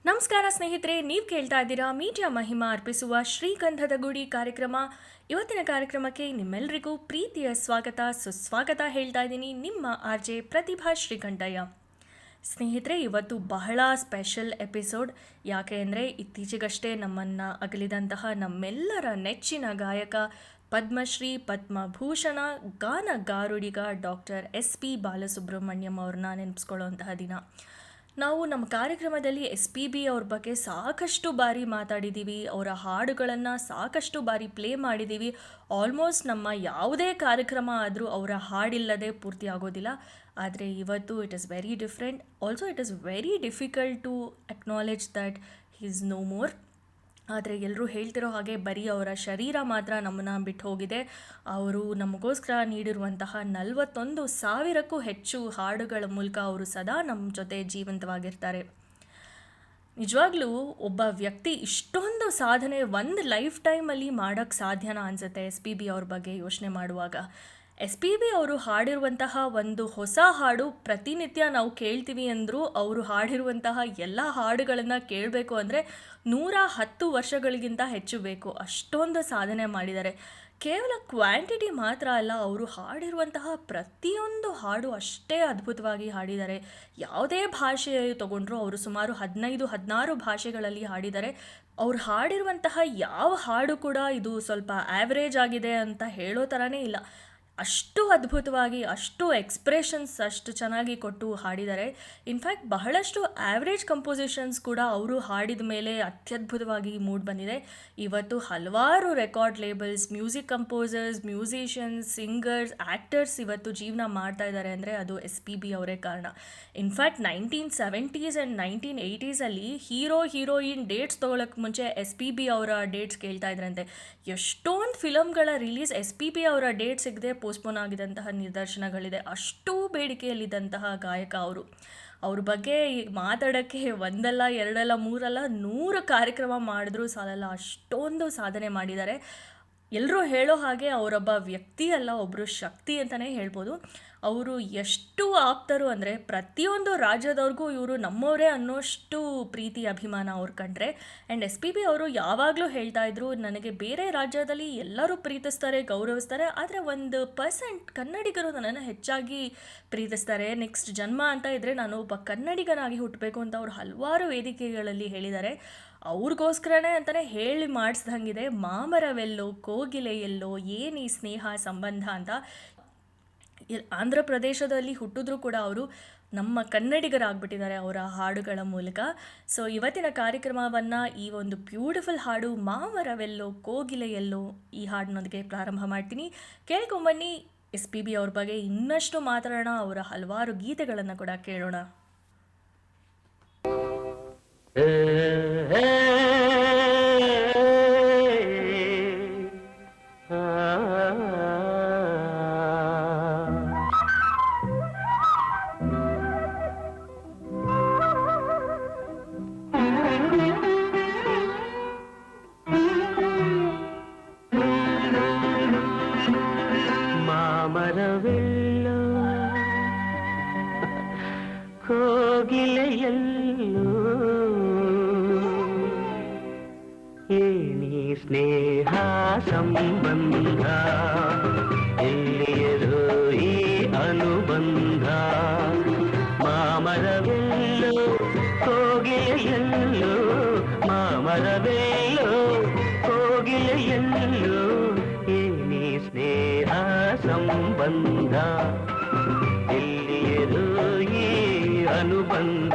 ನಮಸ್ಕಾರ ಸ್ನೇಹಿತರೆ, ನೀವು ಕೇಳ್ತಾ ಇದ್ದೀರಾ ಮೀಡಿಯಾ ಮಹಿಮಾ ಅರ್ಪಿಸುವ ಶ್ರೀಗಂಧದ ಗುಡಿ ಕಾರ್ಯಕ್ರಮ. ಇವತ್ತಿನ ಕಾರ್ಯಕ್ರಮಕ್ಕೆ ನಿಮ್ಮೆಲ್ಲರಿಗೂ ಪ್ರೀತಿಯ ಸ್ವಾಗತ ಸುಸ್ವಾಗತ ಹೇಳ್ತಾ ಇದ್ದೀನಿ. ನಿಮ್ಮ RJ ಪ್ರತಿಭಾ ಶ್ರೀಕಂಠಯ್ಯ. ಸ್ನೇಹಿತರೆ, ಇವತ್ತು ಬಹಳ ಸ್ಪೆಷಲ್ ಎಪಿಸೋಡ್. ಯಾಕೆ ಅಂದರೆ ಇತ್ತೀಚೆಗಷ್ಟೇ ನಮ್ಮನ್ನು ಅಗಲಿದಂತಹ ನಮ್ಮೆಲ್ಲರ ನೆಚ್ಚಿನ ಗಾಯಕ, ಪದ್ಮಶ್ರೀ ಪದ್ಮಭೂಷಣ ಗಾನಗಾರುಡಿಗ ಡಾಕ್ಟರ್ SP ಬಾಲಸುಬ್ರಹ್ಮಣ್ಯಂ ಅವ್ರನ್ನ ನೆನಪಿಸ್ಕೊಳ್ಳುವಂತಹ ದಿನ. ನಾವು ನಮ್ಮ ಕಾರ್ಯಕ್ರಮದಲ್ಲಿ SPB ಅವ್ರ ಬಗ್ಗೆ ಸಾಕಷ್ಟು ಬಾರಿ ಮಾತಾಡಿದ್ದೀವಿ, ಅವರ ಹಾಡುಗಳನ್ನು ಸಾಕಷ್ಟು ಬಾರಿ ಪ್ಲೇ ಮಾಡಿದ್ದೀವಿ. ಆಲ್ಮೋಸ್ಟ್ ನಮ್ಮ ಯಾವುದೇ ಕಾರ್ಯಕ್ರಮ ಆದರೂ ಅವರ ಹಾಡಿಲ್ಲದೆ ಪೂರ್ತಿ ಆಗೋದಿಲ್ಲ. ಆದರೆ ಇವತ್ತು it is very different. Also it is very difficult to acknowledge that he is no more. ಆದರೆ ಎಲ್ಲರೂ ಹೇಳ್ತಿರೋ ಹಾಗೆ ಬರೀ ಅವರ ಶರೀರ ಮಾತ್ರ ನಮ್ಮನ್ನು ಬಿಟ್ಟು ಹೋಗಿದೆ. ಅವರು ನಮಗೋಸ್ಕರ ನೀಡಿರುವಂತಹ 41,000ಕ್ಕೂ ಹೆಚ್ಚು ಹಾಡುಗಳ ಮೂಲಕ ಅವರು ಸದಾ ನಮ್ಮ ಜೊತೆ ಜೀವಂತವಾಗಿರ್ತಾರೆ. ನಿಜವಾಗ್ಲೂ ಒಬ್ಬ ವ್ಯಕ್ತಿ ಇಷ್ಟೊಂದು ಸಾಧನೆ ಒಂದು ಲೈಫ್ ಟೈಮಲ್ಲಿ ಮಾಡೋಕ್ಕೆ ಸಾಧ್ಯನಾ ಅನಿಸುತ್ತೆ SPB ಅವ್ರ ಬಗ್ಗೆ ಯೋಚನೆ ಮಾಡುವಾಗ. SPB ಅವರು ಹಾಡಿರುವಂತಹ ಒಂದು ಹೊಸ ಹಾಡು ಪ್ರತಿನಿತ್ಯ ನಾವು ಕೇಳ್ತೀವಿ ಅಂದರೂ ಅವರು ಹಾಡಿರುವಂತಹ ಎಲ್ಲ ಹಾಡುಗಳನ್ನು ಕೇಳಬೇಕು ಅಂದರೆ 110 ವರ್ಷಗಳಿಗಿಂತ ಹೆಚ್ಚು ಬೇಕು. ಅಷ್ಟೊಂದು ಸಾಧನೆ ಮಾಡಿದ್ದಾರೆ. ಕೇವಲ ಕ್ವಾಂಟಿಟಿ ಮಾತ್ರ ಅಲ್ಲ, ಅವರು ಹಾಡಿರುವಂತಹ ಪ್ರತಿಯೊಂದು ಹಾಡು ಅಷ್ಟೇ ಅದ್ಭುತವಾಗಿ ಹಾಡಿದ್ದಾರೆ. ಯಾವುದೇ ಭಾಷೆ ತಗೊಂಡ್ರೂ ಅವರು ಸುಮಾರು 15-16 ಭಾಷೆಗಳಲ್ಲಿ ಹಾಡಿದ್ದಾರೆ. ಅವ್ರು ಹಾಡಿರುವಂತಹ ಯಾವ ಹಾಡು ಕೂಡ ಇದು ಸ್ವಲ್ಪ ಆ್ಯಾವ್ರೇಜ್ ಆಗಿದೆ ಅಂತ ಹೇಳೋ ಥರನೇ ಇಲ್ಲ. ಅಷ್ಟು ಅದ್ಭುತವಾಗಿ, ಅಷ್ಟು ಎಕ್ಸ್ಪ್ರೆಷನ್ಸ್ ಅಷ್ಟು ಚೆನ್ನಾಗಿ ಕೊಟ್ಟು ಹಾಡಿದ್ದಾರೆ. ಇನ್ಫ್ಯಾಕ್ಟ್ ಬಹಳಷ್ಟು ಆ್ಯಾವ್ರೇಜ್ ಕಂಪೋಸಿಷನ್ಸ್ ಕೂಡ ಅವರು ಹಾಡಿದ ಮೇಲೆ ಅತ್ಯದ್ಭುತವಾಗಿ ಮೂಡ್ ಬಂದಿದೆ. ಇವತ್ತು ಹಲವಾರು record labels, music composers, musicians, singers, actors ಇವತ್ತು ಜೀವನ ಮಾಡ್ತಾ ಇದ್ದಾರೆ ಅಂದರೆ ಅದು SPB ಅವರೇ ಕಾರಣ. In fact 1970s and 1980s heroine dates ತೊಗೊಳಕ್ಕೆ ಮುಂಚೆ SPB ಅವರ ಡೇಟ್ಸ್ ಕೇಳ್ತಾ ಇದ್ರಂತೆ. ಎಷ್ಟೊಂದು ಫಿಲಮ್ಗಳ ರಿಲೀಸ್ SPB ಅವರ ಡೇಟ್ ಸಿಗದೆ ಪೋಸ್ಟ್ಪೋನ್ ಆಗಿದಂತಹ ನಿದರ್ಶನಗಳಿದೆ. ಅಷ್ಟೂ ಬೇಡಿಕೆಯಲ್ಲಿದ್ದಂತಹ ಗಾಯಕ ಅವರು. ಅವ್ರ ಬಗ್ಗೆ ಮಾತಾಡೋಕ್ಕೆ ಒಂದಲ್ಲ ಎರಡಲ್ಲ ಮೂರಲ್ಲ 100 ಕಾರ್ಯಕ್ರಮ ಮಾಡಿದ್ರೂ ಸಾಲಲ್ಲ, ಅಷ್ಟೊಂದು ಸಾಧನೆ ಮಾಡಿದ್ದಾರೆ. ಎಲ್ಲರೂ ಹೇಳೋ ಹಾಗೆ ಅವರೊಬ್ಬ ವ್ಯಕ್ತಿ ಅಲ್ಲ, ಒಬ್ಬರು ಶಕ್ತಿ ಅಂತಲೇ ಹೇಳ್ಬೋದು. ಅವರು ಎಷ್ಟು ಆಪ್ತರು ಅಂದರೆ ಪ್ರತಿಯೊಂದು ರಾಜ್ಯದವ್ರಿಗೂ ಇವರು ನಮ್ಮವರೇ ಅನ್ನೋಷ್ಟು ಪ್ರೀತಿ ಅಭಿಮಾನ ಅವ್ರು ಕಂಡ್ರೆ. ಆ್ಯಂಡ್ SPB ಅವರು ಯಾವಾಗಲೂ ಹೇಳ್ತಾ ಇದ್ರು, ನನಗೆ ಬೇರೆ ರಾಜ್ಯದಲ್ಲಿ ಎಲ್ಲರೂ ಪ್ರೀತಿಸ್ತಾರೆ, ಗೌರವಿಸ್ತಾರೆ, ಆದರೆ 1% ಕನ್ನಡಿಗರು ನನ್ನನ್ನು ಹೆಚ್ಚಾಗಿ ಪ್ರೀತಿಸ್ತಾರೆ. ನೆಕ್ಸ್ಟ್ ಜನ್ಮ ಅಂತ ಇದ್ದರೆ ನಾನು ಒಬ್ಬ ಕನ್ನಡಿಗನಾಗಿ ಹುಟ್ಟಬೇಕು ಅಂತ ಅವರು ಹಲವಾರು ವೇದಿಕೆಗಳಲ್ಲಿ ಹೇಳಿದ್ದಾರೆ. ಅವ್ರಿಗೋಸ್ಕರನೇ ಅಂತಲೇ ಹೇಳಿ ಮಾಡಿಸ್ದಂಗಿದೆ ಮಾಮರವೆಲ್ಲೋ ಕೋಗಿಲೆಯೆಲ್ಲೋ ಏನೀ ಸ್ನೇಹ ಸಂಬಂಧ ಅಂತ. ಆಂಧ್ರ ಪ್ರದೇಶದಲ್ಲಿ ಹುಟ್ಟಿದ್ರೂ ಕೂಡ ಅವರು ನಮ್ಮ ಕನ್ನಡಿಗರಾಗ್ಬಿಟ್ಟಿದ್ದಾರೆ ಅವರ ಹಾಡುಗಳ ಮೂಲಕ. ಸೊ ಇವತ್ತಿನ ಕಾರ್ಯಕ್ರಮವನ್ನು ಈ ಒಂದು ಬ್ಯೂಟಿಫುಲ್ ಹಾಡು ಮಾಮರವೆಲ್ಲೋ ಕೋಗಿಲೆಯೆಲ್ಲೋ ಈ ಹಾಡಿನೊಂದಿಗೆ ಪ್ರಾರಂಭ ಮಾಡ್ತೀನಿ. ಕೇಳ್ಕೊಂಬನ್ನಿ. SPB ಅವ್ರ ಬಗ್ಗೆ ಇನ್ನಷ್ಟು ಮಾತಾಡೋಣ, ಅವರ ಹಲವಾರು ಗೀತೆಗಳನ್ನು ಕೂಡ ಕೇಳೋಣ. ಮಾಮರವೆಲ್ಲೋ ಕೋಗಿಲೆಯಲ್ಲೋ ಏನಿ ಸ್ನೇಹ ಸಂಬಂಧ, ಎಲ್ಲಿಯರೋ ಈ ಅನುಬಂಧ. ಮಾಮರವೆಲ್ಲೋ ಕೋಗಿಲೆಯಲ್ಲೋ, ಮಾಮರವೆಲ್ಲೋ ಕೋಗಿಲೆಯಲ್ಲೋ ಏನಿ ಸ್ನೇಹ ಸಂಬಂಧ, ಎಲ್ಲಿಯರೋ ಈ ಅನುಬಂಧ.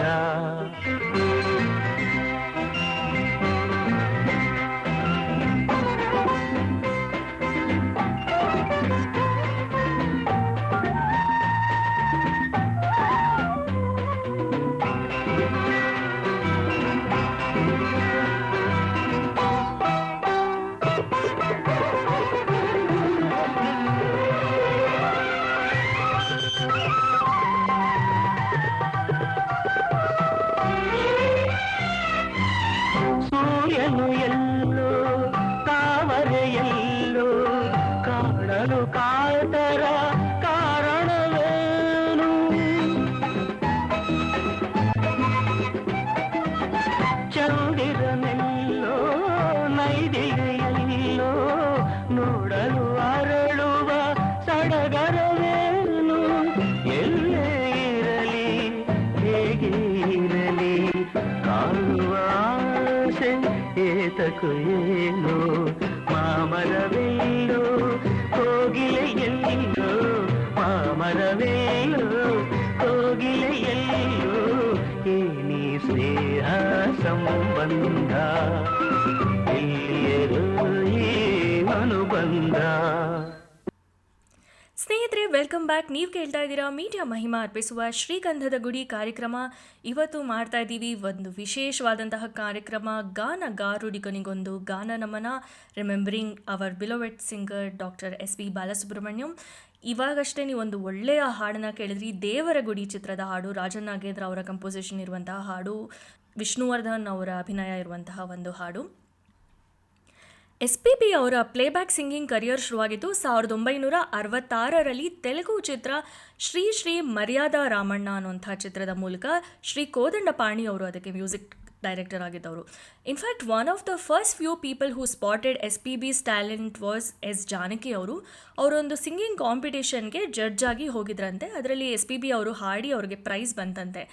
ಬೆಸಕು ಏನು ಮಾಮರವೆಲ್ಲೋ ಕೋಗಿಲೆಯೆಲ್ಲೋ ಮಾಮರವೆಲ್ಲೋ ಕೋಗಿಲೆಯೆಲ್ಲೋ ಏನಿ ಸ್ನೇಹ ಸಂಬಂಧ ಎಲ್ಲಿಯರೋ ಈ ಅನುಬಂಧ. ಸ್ನೇಹಿತರೆ, ವೆಲ್ಕಮ್ ಬ್ಯಾಕ್. ನೀವು ಕೇಳ್ತಾ ಇದ್ದೀರಾ ಮೀಡಿಯಾ ಮಹಿಮಾ ಅರ್ಪಿಸುವ ಶ್ರೀಗಂಧದ ಗುಡಿ ಕಾರ್ಯಕ್ರಮ. ಇವತ್ತು ಮಾಡ್ತಾ ಇದ್ದೀವಿ ಒಂದು ವಿಶೇಷವಾದಂತಹ ಕಾರ್ಯಕ್ರಮ, ಗಾನಗಾರುಡಿಗನಿಗೊಂದು ಗಾನ ನಮನ, remembering our beloved singer doctor SP Balasubrahmanyam. ಇವಾಗಷ್ಟೇ ನೀವು ಒಂದು ಒಳ್ಳೆಯ ಹಾಡನ್ನು ಕೇಳಿದ್ರಿ. ದೇವರ ಗುಡಿ ಚಿತ್ರದ ಹಾಡು, ರಾಜನ್ ನಾಗೇಂದ್ರ ಅವರ ಕಂಪೋಸಿಷನ್ ಇರುವಂತಹ ಹಾಡು, ವಿಷ್ಣುವರ್ಧನ್ ಅವರ ಅಭಿನಯ ಇರುವಂತಹ ಒಂದು ಹಾಡು. SPB ಅವರ ಪ್ಲೇಬ್ಯಾಕ್ ಸಿಂಗಿಂಗ್ ಕರಿಯರ್ ಶುರುವಾಗಿದ್ದು 1966ರಲ್ಲಿ ತೆಲುಗು ಚಿತ್ರ ಶ್ರೀ ಶ್ರೀ ಮರ್ಯಾದಾ ರಾಮಣ್ಣ ಅನ್ನುವಂಥ ಚಿತ್ರದ ಮೂಲಕ. ಶ್ರೀ ಕೋದಂಡಪಾಣಿ ಅವರು ಅದಕ್ಕೆ ಮ್ಯೂಸಿಕ್ ಡೈರೆಕ್ಟರ್ ಆಗಿದ್ದವರು. In fact one of the first few people who spotted SPB's talent was S Janaki ಅವರು. ಅವರೊಂದು ಸಿಂಗಿಂಗ್ ಕಾಂಪಿಟೇಷನ್ಗೆ ಜಡ್ಜ್ ಆಗಿ ಹೋಗಿದ್ರಂತೆ. ಅದರಲ್ಲಿ SPB ಅವರು ಹಾಡಿ ಅವ್ರಿಗೆ ಪ್ರೈಸ್ ಬಂತಂತೆ.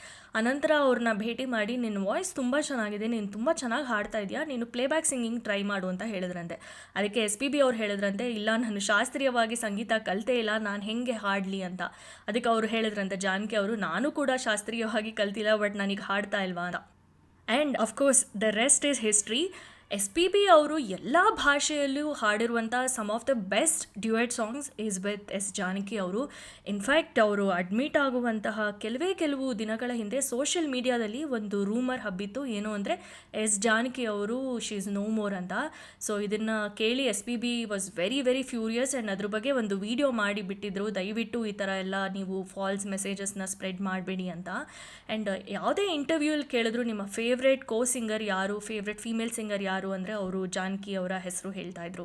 ಅನಂತರ ಅವ್ರನ್ನ ಭೇಟಿ ಮಾಡಿ, ನಿನ್ನ ವಾಯ್ಸ್ ತುಂಬ ಚೆನ್ನಾಗಿದೆ, ನೀನು ತುಂಬ ಚೆನ್ನಾಗಿ ಹಾಡ್ತಾ ಇದೆಯಾ, ನೀನು ಪ್ಲೇಬ್ಯಾಕ್ ಸಿಂಗಿಂಗ್ ಟ್ರೈ ಮಾಡು ಅಂತ ಹೇಳಿದ್ರಂತೆ. ಅದಕ್ಕೆ SPB ಅವ್ರು ಹೇಳಿದ್ರಂತೆ, ಇಲ್ಲ ನಾನು ಶಾಸ್ತ್ರೀಯವಾಗಿ ಸಂಗೀತ ಕಲಿತೇ ಇಲ್ಲ, ನಾನು ಹೆಂಗೆ ಹಾಡಲಿ ಅಂತ. ಅದಕ್ಕೆ ಅವರು ಹೇಳಿದ್ರಂತೆ ಜಾನಕಿ ಅವರು, ನಾನು ಕೂಡ ಶಾಸ್ತ್ರೀಯವಾಗಿ ಕಲ್ತಿಲ್ಲ, ಬಟ್ ನನಗೆ ಹಾಡ್ತಾ ಇಲ್ವಾ ಅಂತ. And of course the rest is history. SPB ಅವರು ಎಲ್ಲ ಭಾಷೆಯಲ್ಲೂ ಹಾಡಿರುವಂಥ some of the best duet songs is with S Janaki ಅವರು. ಇನ್ಫ್ಯಾಕ್ಟ್ ಅವರು ಅಡ್ಮಿಟ್ ಆಗುವಂತಹ ಕೆಲವು ದಿನಗಳ ಹಿಂದೆ ಸೋಷಿಯಲ್ ಮೀಡಿಯಾದಲ್ಲಿ ಒಂದು ರೂಮರ್ ಹಬ್ಬಿತ್ತು. ಏನು ಅಂದರೆ ಎಸ್ ಜಾನಕಿ ಅವರು ಶಿ ಈಸ್ ನೋ ಮೋರ್ ಅಂತ. ಸೊ ಇದನ್ನು ಕೇಳಿ SPB was very very furious and ಅದ್ರ ಬಗ್ಗೆ ಒಂದು ವಿಡಿಯೋ ಮಾಡಿ ಬಿಟ್ಟಿದ್ರು, ದಯವಿಟ್ಟು ಈ ಥರ ಎಲ್ಲ ನೀವು ಫಾಲ್ಸ್ ಮೆಸೇಜಸ್ನ ಸ್ಪ್ರೆಡ್ ಮಾಡಬೇಡಿ ಅಂತ. ಆ್ಯಂಡ್ ಯಾವುದೇ ಇಂಟರ್ವ್ಯೂಲ್ಲಿ ಕೇಳಿದ್ರು ನಿಮ್ಮ ಫೇವ್ರೇಟ್ ಸಿಂಗರ್ ಯಾರು, ಫೇವ್ರೇಟ್ ಫೀಮೇಲ್ ಸಿಂಗರ್ ಯಾರು ಅಂದರೆ ಅವರು ಜಾನಕಿ ಅವರ ಹೆಸರು ಹೇಳ್ತಾ ಇದ್ರು.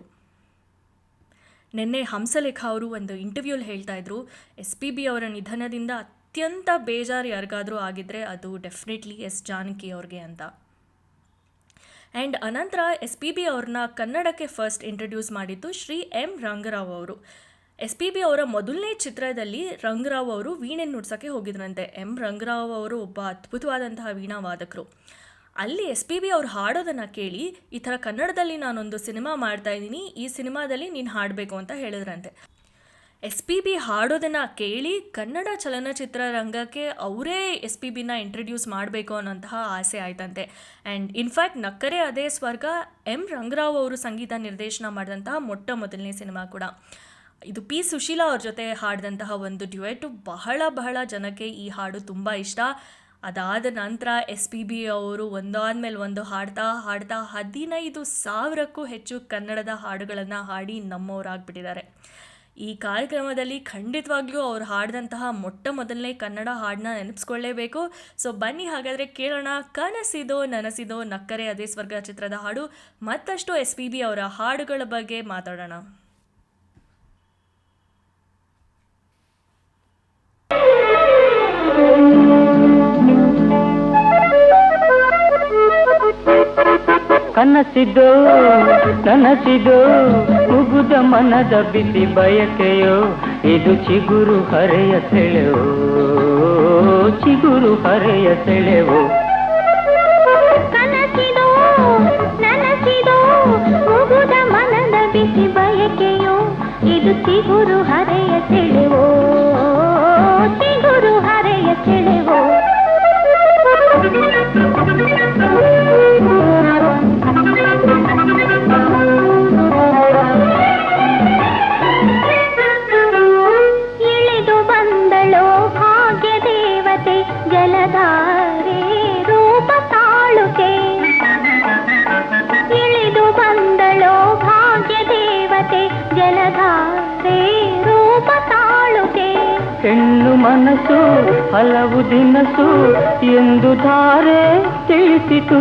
ನಿನ್ನೆ ಹಂಸಲೇಖ ಅವರು ಒಂದು ಇಂಟರ್ವ್ಯೂಲ್ಲಿ ಹೇಳ್ತಾ ಇದ್ರು, SPB ಅವರ ನಿಧನದಿಂದ ಅತ್ಯಂತ ಬೇಜಾರು ಯಾರಿಗಾದರೂ ಆಗಿದ್ದರೆ ಅದು ಡೆಫಿನೆಟ್ಲಿ ಎಸ್ ಜಾನಕಿ ಅವ್ರಿಗೆ ಅಂತ. ಆ್ಯಂಡ್ ಅನಂತರ SPB ಅವ್ರನ್ನ ಕನ್ನಡಕ್ಕೆ ಫಸ್ಟ್ ಇಂಟ್ರಡ್ಯೂಸ್ ಮಾಡಿದ್ದು ಶ್ರೀ M ರಂಗರಾವ್ ಅವರು. SPB ಅವರ ಮೊದಲನೇ ಚಿತ್ರದಲ್ಲಿ ರಂಗರಾವ್ ಅವರು ವೀಣೆ ನುಡ್ಸೋಕ್ಕೆ ಹೋಗಿದ್ರಂತೆ. M ರಂಗರಾವ್ ಅವರು ಒಬ್ಬ ಅದ್ಭುತವಾದಂತಹ ವೀಣಾ ವಾದಕರು. ಅಲ್ಲಿ SPB ಅವ್ರು ಹಾಡೋದನ್ನು ಕೇಳಿ, ಈ ಥರ ಕನ್ನಡದಲ್ಲಿ ನಾನೊಂದು ಸಿನಿಮಾ ಮಾಡ್ತಾಯಿದ್ದೀನಿ, ಈ ಸಿನಿಮಾದಲ್ಲಿ ನೀನು ಹಾಡಬೇಕು ಅಂತ ಹೇಳಿದ್ರಂತೆ. SPB ಹಾಡೋದನ್ನು ಕೇಳಿ ಕನ್ನಡ ಚಲನಚಿತ್ರ ರಂಗಕ್ಕೆ ಅವರೇ SPBನ ಇಂಟ್ರಡ್ಯೂಸ್ ಮಾಡಬೇಕು ಅನ್ನೋಂತಹ ಆಸೆ ಆಯ್ತಂತೆ. ಆ್ಯಂಡ್ ಇನ್ಫ್ಯಾಕ್ಟ್ ನಕ್ಕರೆ ಅದೇ ಸ್ವರ್ಗ M ರಂಗರಾವ್ ಅವರು ಸಂಗೀತ ನಿರ್ದೇಶನ ಮಾಡಿದಂತಹ ಮೊದಲನೇ ಸಿನಿಮಾ ಕೂಡ. ಇದು P ಸುಶೀಲಾ ಅವ್ರ ಜೊತೆ ಹಾಡಿದಂತಹ ಒಂದು ಡ್ಯುಯೆಟು. ಬಹಳ ಜನಕ್ಕೆ ಈ ಹಾಡು ತುಂಬ ಇಷ್ಟ. ಅದಾದ ನಂತರ SPB ಅವರು ಒಂದಾದ್ಮೇಲೆ ಒಂದು ಹಾಡ್ತಾ 15,000ಕ್ಕೂ ಹೆಚ್ಚು ಕನ್ನಡದ ಹಾಡುಗಳನ್ನು ಹಾಡಿ ನಮ್ಮವರಾಗ್ಬಿಟ್ಟಿದ್ದಾರೆ. ಈ ಕಾರ್ಯಕ್ರಮದಲ್ಲಿ ಖಂಡಿತವಾಗ್ಲೂ ಅವ್ರು ಹಾಡಿದಂತಹ ಮೊದಲನೇ ಕನ್ನಡ ಹಾಡನ್ನ ನೆನಪಿಸ್ಕೊಳ್ಳೇಬೇಕು. ಸೊ ಬನ್ನಿ ಹಾಗಾದರೆ ಕೇಳೋಣ, ಕನಸಿದೋ ನನಸಿದೋ ನಕ್ಕರೆ ಅದೇ ಸ್ವರ್ಗ ಚಿತ್ರದ ಹಾಡು. ಮತ್ತಷ್ಟು SPB ಅವರ ಹಾಡುಗಳ ಬಗ್ಗೆ ಮಾತಾಡೋಣ. ಕನಸಿದೋ ನನಸಿದೋ ಮುಗುದ ಮನದ ಬಿಸಿ ಬಯಕೆಯೋ, ಇದು ಚಿಗುರು ಹರೆಯ ಸೆಳೆವೋ, ಚಿಗುರು ಹರೆಯ ಸೆಳೆವೋ. ಕನಸಿದೋ ನನಸಿದೋ ಮುಗುದ ಮನದ ಬಿಸಿ ಬಯಕೆಯೋ, ಇದು ಚಿಗುರು ಹರೆಯ ಸೆಳೆವೋ, ಚಿಗುರು ಹರೆಯ ಸೆಳೆವೋ. ಇಳಿದು ಬಂದಳೋ ಭಾಗ್ಯ ದೇವತೆ, ಜಲಧಾರೆ ರೂಪ ತಾಳುಕೆ. ಇಳಿದು ಬಂದಳೋ ಭಾಗ್ಯ ದೇವತೆ, ಜಲಧಾರೆ ರೂಪ ತಾಳುಕೆ. ಹೆಣ್ಣು ಮನಸ್ಸು ಹಲವು ದಿನಸು ಎಂದು ಧಾರೆ ತಿಳಿಸಿತು,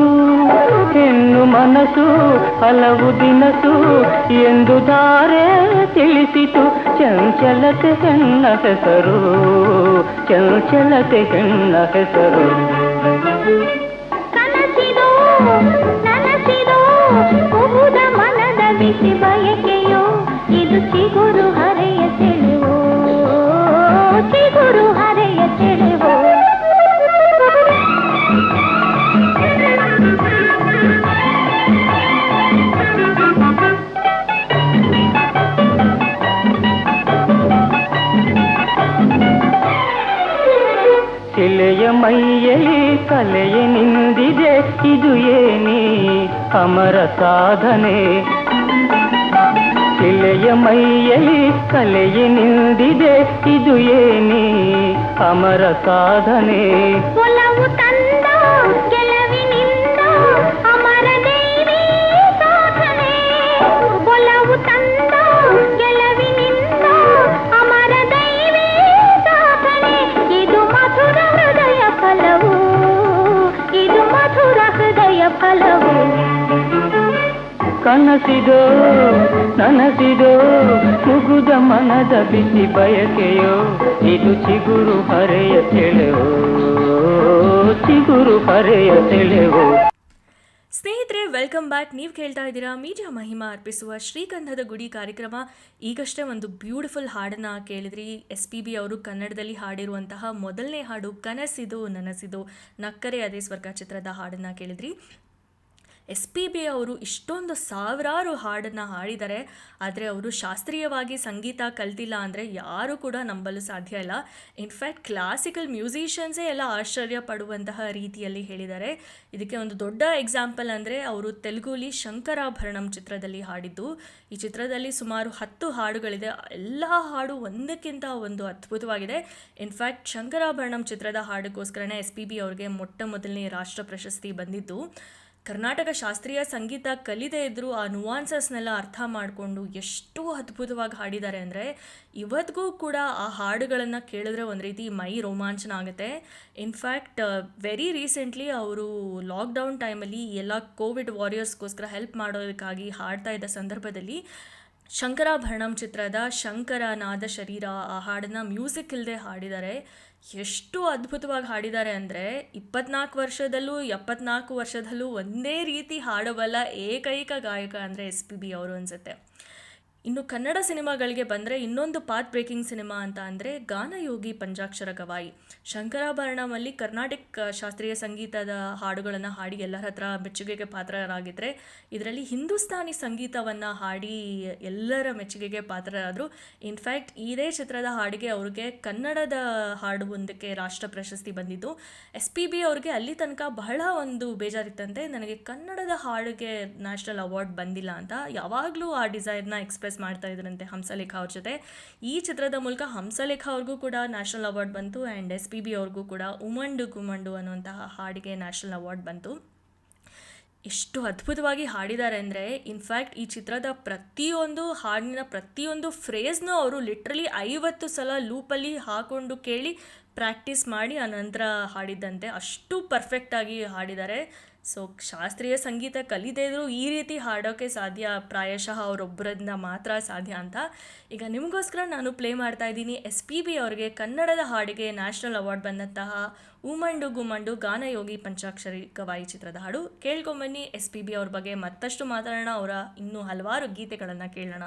ಹೆಣ್ಣು ಮನಸ್ಸು ಹಲವು ದಿನಸು ಎಂದು ಧಾರೆ ತಿಳಿಸಿತು. ಚಂಚಲತೆ ಹೆಣ್ಣ ಹೆಸರು, ಚಂಚಲತೆ ಹೆಣ್ಣ ಹೆಸರು. ಕನಸಿದೋ ನನಸಿದೋ ಮುಗುದ ಮನದ ಬಿಸಿ ಬಯಕೆಯೋ, ಇದು ಚಿಗುರು ಹರೆಯ ಸೆಳೆವೋ, ಚಿಗುರು ಹರೆಯ ಸೆಳೆವೋ. ಶಿಲೆಯ ಮೈಯಲ್ಲಿ ಕಲೆಯ ನಿಂದಿದೆ, ಇದು ಏನಿ ಅಮರ ಸಾಧನೆ. ಶಿಲೆಯ ಮೈಯಲ್ಲಿ ಕಲೆಯ ನಿಂದಿದೆ, ಇದು ಏನಿ ಅಮರ ಸಾಧನೆ. ಒಲವು ತಂದ ಗೆಲುವಿನಿಂದ ಅಮರ ದೇವಿ ಸಾಧನೆ. ಒಲವು ತಂದ ಗೆಲುವಿನಿಂದ ಅಮರ ದೇವಿ ಸಾಧನೆ. ಇದು ಮಧುರ ಹೃದಯ ಫಲವು, ಇದು ಮಧುರ ಹೃದಯ ಫಲವು. ಕನಸಿದೋ ನನಸಿದೋ ಮುಗುದ ಮನದ ಬಿಸಿ ಬಯಕೆಯೋ, ಇದು ಚಿಗುರು ಹರೆಯ ಸೆಳೆವೋ, ಚಿಗುರು ಹರೆಯ ಸೆಳೆವೋ. ಸ್ನೇಹಿತರೆ, ವೆಲ್ಕಮ್ ಬ್ಯಾಕ್. ನೀವು ಕೇಳ್ತಾ ಇದ್ದೀರಾ ಮೀಡಿಯಾ ಮಹಿಮಾ ಅರ್ಪಿಸುವ ಶ್ರೀಗಂಧದ ಗುಡಿ ಕಾರ್ಯಕ್ರಮ. ಈಗಷ್ಟೇ ಒಂದು ಬ್ಯೂಟಿಫುಲ್ ಹಾಡನ್ನು ಕೇಳಿದ್ರಿ. SPB ಅವರು ಕನ್ನಡದಲ್ಲಿ ಹಾಡಿರುವಂತಹ ಮೊದಲನೇ ಹಾಡು ಕನಸಿದು ನನಸಿದು ನಕ್ಕರೆ ಅದೇ ಸ್ವರ್ಗ ಚಿತ್ರದ ಹಾಡನ್ನು ಕೇಳಿದ್ರಿ. SPB ಅವರು ಇಷ್ಟೊಂದು ಸಾವಿರಾರು ಹಾಡನ್ನು ಹಾಡಿದ್ದಾರೆ, ಆದರೆ ಅವರು ಶಾಸ್ತ್ರೀಯವಾಗಿ ಸಂಗೀತ ಕಲ್ತಿಲ್ಲ ಅಂದರೆ ಯಾರೂ ಕೂಡ ನಂಬಲು ಸಾಧ್ಯ ಇಲ್ಲ. ಇನ್ಫ್ಯಾಕ್ಟ್ ಕ್ಲಾಸಿಕಲ್ ಮ್ಯೂಸಿಷಿಯನ್ಸೇ ಎಲ್ಲ ಆಶ್ಚರ್ಯ ಪಡುವಂತಹ ರೀತಿಯಲ್ಲಿ ಹೇಳಿದ್ದಾರೆ. ಇದಕ್ಕೆ ಒಂದು ದೊಡ್ಡ ಎಕ್ಸಾಂಪಲ್ ಅಂದರೆ ಅವರು ತೆಲುಗುಲಿ ಶಂಕರಾಭರಣಂ ಚಿತ್ರದಲ್ಲಿ ಹಾಡಿದ್ದು. ಈ ಚಿತ್ರದಲ್ಲಿ ಸುಮಾರು 10 ಹಾಡುಗಳಿದೆ. ಎಲ್ಲ ಹಾಡು ಒಂದಕ್ಕಿಂತ ಒಂದು ಅದ್ಭುತವಾಗಿದೆ. ಇನ್ಫ್ಯಾಕ್ಟ್ ಶಂಕರಾಭರಣಂ ಚಿತ್ರದ ಹಾಡಿಗೋಸ್ಕರನೇ SPB ಅವರಿಗೆ ಮೊದಲನೇ ರಾಷ್ಟ್ರ ಪ್ರಶಸ್ತಿ ಬಂದಿದ್ದು. ಕರ್ನಾಟಕ ಶಾಸ್ತ್ರೀಯ ಸಂಗೀತ ಕಲಿದೇ ಇದ್ದರೂ ಆ ನುವಾನ್ಸಸ್ನೆಲ್ಲ ಅರ್ಥ ಮಾಡಿಕೊಂಡು ಎಷ್ಟು ಅದ್ಭುತವಾಗಿ ಹಾಡಿದ್ದಾರೆ ಅಂದರೆ ಇವತ್ತಿಗೂ ಕೂಡ ಆ ಹಾಡುಗಳನ್ನು ಕೇಳಿದ್ರೆ ಒಂದು ರೀತಿ ಮೈ ರೋಮಾಂಚನ ಆಗುತ್ತೆ. ಇನ್ಫ್ಯಾಕ್ಟ್ ವೆರಿ ರೀಸೆಂಟ್ಲಿ ಅವರು ಲಾಕ್ಡೌನ್ ಟೈಮಲ್ಲಿ ಎಲ್ಲ ಕೋವಿಡ್ ವಾರಿಯರ್ಸ್ಗೋಸ್ಕರ ಹೆಲ್ಪ್ ಮಾಡೋದಕ್ಕಾಗಿ ಹಾಡ್ತಾ ಇದ್ದ ಸಂದರ್ಭದಲ್ಲಿ ಶಂಕರಾಭರಣಂ ಚಿತ್ರದ ಶಂಕರ ನಾದ ಶರೀರ ಆ ಹಾಡನ್ನು ಮ್ಯೂಸಿಕ್ ಇಲ್ಲದೆ ಹಾಡಿದ್ದಾರೆ. ಎಷ್ಟು ಅದ್ಭುತವಾಗಿ ಹಾಡಿದ್ದಾರೆ ಅಂದರೆ 24 ವರ್ಷದಲ್ಲೂ 74 ವರ್ಷದಲ್ಲೂ ಒಂದೇ ರೀತಿ ಹಾಡಬಲ್ಲ ಏಕೈಕ ಗಾಯಕ ಅಂದರೆ SPB ಅವರು ಅನಿಸುತ್ತೆ. ಇನ್ನು ಕನ್ನಡ ಸಿನಿಮಾಗಳಿಗೆ ಬಂದರೆ ಇನ್ನೊಂದು ಪಾತ್ ಬ್ರೇಕಿಂಗ್ ಸಿನಿಮಾ ಅಂತ ಅಂದರೆ ಗಾನಯೋಗಿ ಪಂಚಾಕ್ಷರ ಗವಾಯಿ. ಶಂಕರಾಭರಣಮಲ್ಲಿ ಕರ್ನಾಟಕ ಶಾಸ್ತ್ರೀಯ ಸಂಗೀತದ ಹಾಡುಗಳನ್ನು ಹಾಡಿ ಎಲ್ಲರ ಹತ್ರ ಮೆಚ್ಚುಗೆಗೆ ಪಾತ್ರರಾಗಿದ್ದರೆ, ಇದರಲ್ಲಿ ಹಿಂದೂಸ್ತಾನಿ ಸಂಗೀತವನ್ನು ಹಾಡಿ ಎಲ್ಲರ ಮೆಚ್ಚುಗೆಗೆ ಪಾತ್ರರಾದರು. ಇನ್ಫ್ಯಾಕ್ಟ್ ಇದೇ ಚಿತ್ರದ ಹಾಡಿಗೆ ಅವ್ರಿಗೆ ಕನ್ನಡದ ಹಾಡು ಒಂದಕ್ಕೆ ರಾಷ್ಟ್ರ ಪ್ರಶಸ್ತಿ ಬಂದಿದ್ದು. SPB ಅವ್ರಿಗೆ ಅಲ್ಲಿ ತನಕ ಬಹಳ ಒಂದು ಬೇಜಾರಿತ್ತಂತೆ, ನನಗೆ ಕನ್ನಡದ ಹಾಡಿಗೆ ನ್ಯಾಷನಲ್ ಅವಾರ್ಡ್ ಬಂದಿಲ್ಲ ಅಂತ. ಯಾವಾಗಲೂ ಆ ಡಿಸೈರ್ನ ಎಕ್ಸ್ಪ್ರೆಸ್ ಮಾಡ್ತಾ ಇದ್ರಂತೆ ಹಂಸಲೇಖ ಅವ್ರ ಜೊತೆ. ಈ ಚಿತ್ರದ ಮೂಲಕ ಹಂಸಲೇಖ ಅವ್ರಿಗೂ ಕೂಡ ನ್ಯಾಷನಲ್ ಅವಾರ್ಡ್ ಬಂತು ಆ್ಯಂಡ್ SPB ಅವ್ರಿಗೂ ಕೂಡ ಉಮಂಡು ಗುಮಂಡು ಅನ್ನುವಂತಹ ಹಾಡಿಗೆ ನ್ಯಾಷನಲ್ ಅವಾರ್ಡ್ ಬಂತು. ಎಷ್ಟು ಅದ್ಭುತವಾಗಿ ಹಾಡಿದ್ದಾರೆ ಅಂದರೆ ಇನ್ಫ್ಯಾಕ್ಟ್ ಈ ಚಿತ್ರದ ಪ್ರತಿಯೊಂದು ಹಾಡಿನ ಪ್ರತಿಯೊಂದು ಫ್ರೇಸ್ನೂ ಅವರು ಲಿಟ್ರಲಿ 50 ಸಲ ಲೂಪಲ್ಲಿ ಹಾಕೊಂಡು ಕೇಳಿ ಪ್ರಾಕ್ಟೀಸ್ ಮಾಡಿ ಆನಂತರ ಹಾಡಿದ್ದಂತೆ. ಅಷ್ಟು ಪರ್ಫೆಕ್ಟಾಗಿ ಹಾಡಿದ್ದಾರೆ. ಸೊ ಶಾಸ್ತ್ರೀಯ ಸಂಗೀತ ಕಲಿದೇ ಇದ್ದರೂ ಈ ರೀತಿ ಹಾಡೋಕ್ಕೆ ಸಾಧ್ಯ ಪ್ರಾಯಶಃ ಅವರೊಬ್ಬರಿಂದ ಮಾತ್ರ ಸಾಧ್ಯ ಅಂತ. ಈಗ ನಿಮಗೋಸ್ಕರ ನಾನು ಪ್ಲೇ ಮಾಡ್ತಾ ಇದ್ದೀನಿ SPB ಅವರಿಗೆ ಕನ್ನಡದ ಹಾಡಿಗೆ ನ್ಯಾಷನಲ್ ಅವಾರ್ಡ್ ಬಂದಂತಹ ಉಮಂಡು ಗುಮಂಡು ಗಾನಯೋಗಿ ಪಂಚಾಕ್ಷರಿ ಗವಾಯಿ ಚಿತ್ರದ ಹಾಡು. ಕೇಳ್ಕೊಂಬನ್ನಿ. SPB ಅವ್ರ ಬಗ್ಗೆ ಮತ್ತಷ್ಟು ಮಾತಾಡೋಣ, ಅವರ ಇನ್ನೂ ಹಲವಾರು ಗೀತೆಗಳನ್ನು ಕೇಳೋಣ.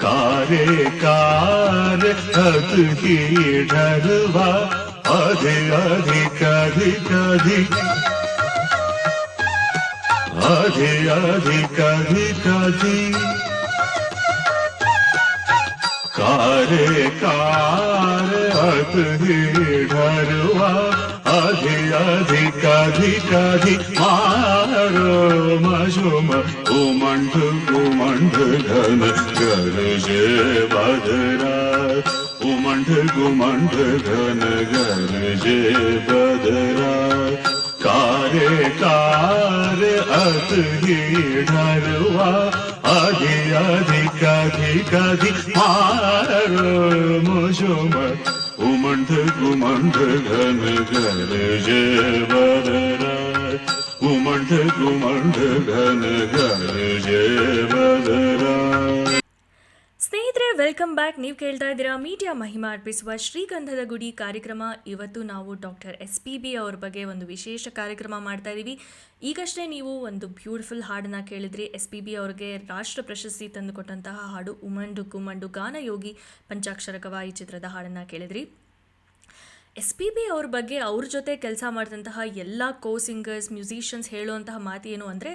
कारे कारे हद की ढलवा आधे आधे कधी कधी आधे आधे कधी कधी कारे कारे हद की ढलवा आधे आधे कधी कधी मारो मशुम उमंड उमंड घन गरजे बदरा उमंड गुमंड घन गरजे बदरा कारे कारे अत ही ढलवा आधे आधे कधी कधी मारो मशुम उमंड गुमंड घन गरजे बदरा उमंड गुमंड घन गरजे बदरा. ಸ್ನೇಹಿತರೆ, ವೆಲ್ಕಮ್ ಬ್ಯಾಕ್. ನೀವು ಕೇಳ್ತಾ ಇದ್ದೀರಾ ಮೀಡಿಯಾ ಮಹಿಮಾ ಅರ್ಪಿಸುವ ಶ್ರೀಗಂಧದ ಗುಡಿ ಕಾರ್ಯಕ್ರಮ. ಇವತ್ತು ನಾವು ಡಾಕ್ಟರ್ SPB ಅವ್ರ ಬಗ್ಗೆ ಒಂದು ವಿಶೇಷ ಕಾರ್ಯಕ್ರಮ ಮಾಡ್ತಾ ಇದ್ದೀವಿ. ಈಗಷ್ಟೇ ನೀವು ಒಂದು ಬ್ಯೂಟಿಫುಲ್ ಹಾಡನ್ನು ಕೇಳಿದ್ರಿ. SPB ಅವ್ರಿಗೆ ರಾಷ್ಟ್ರ ಪ್ರಶಸ್ತಿ ತಂದುಕೊಟ್ಟಂತಹ ಹಾಡು ಉಮಂಡು ಗುಮಂಡು ಗಾನಯೋಗಿ ಪಂಚಾಕ್ಷರ ಗವಾಯಿ ಚಿತ್ರದ ಹಾಡನ್ನು ಕೇಳಿದ್ರಿ. SPB ಅವ್ರ ಬಗ್ಗೆ ಅವ್ರ ಜೊತೆ ಕೆಲಸ ಮಾಡಿದಂತಹ ಎಲ್ಲ ಸಿಂಗರ್ಸ್ ಮ್ಯೂಸಿಷಿಯನ್ಸ್ ಹೇಳುವಂತಹ ಮಾತು ಏನು ಅಂದರೆ,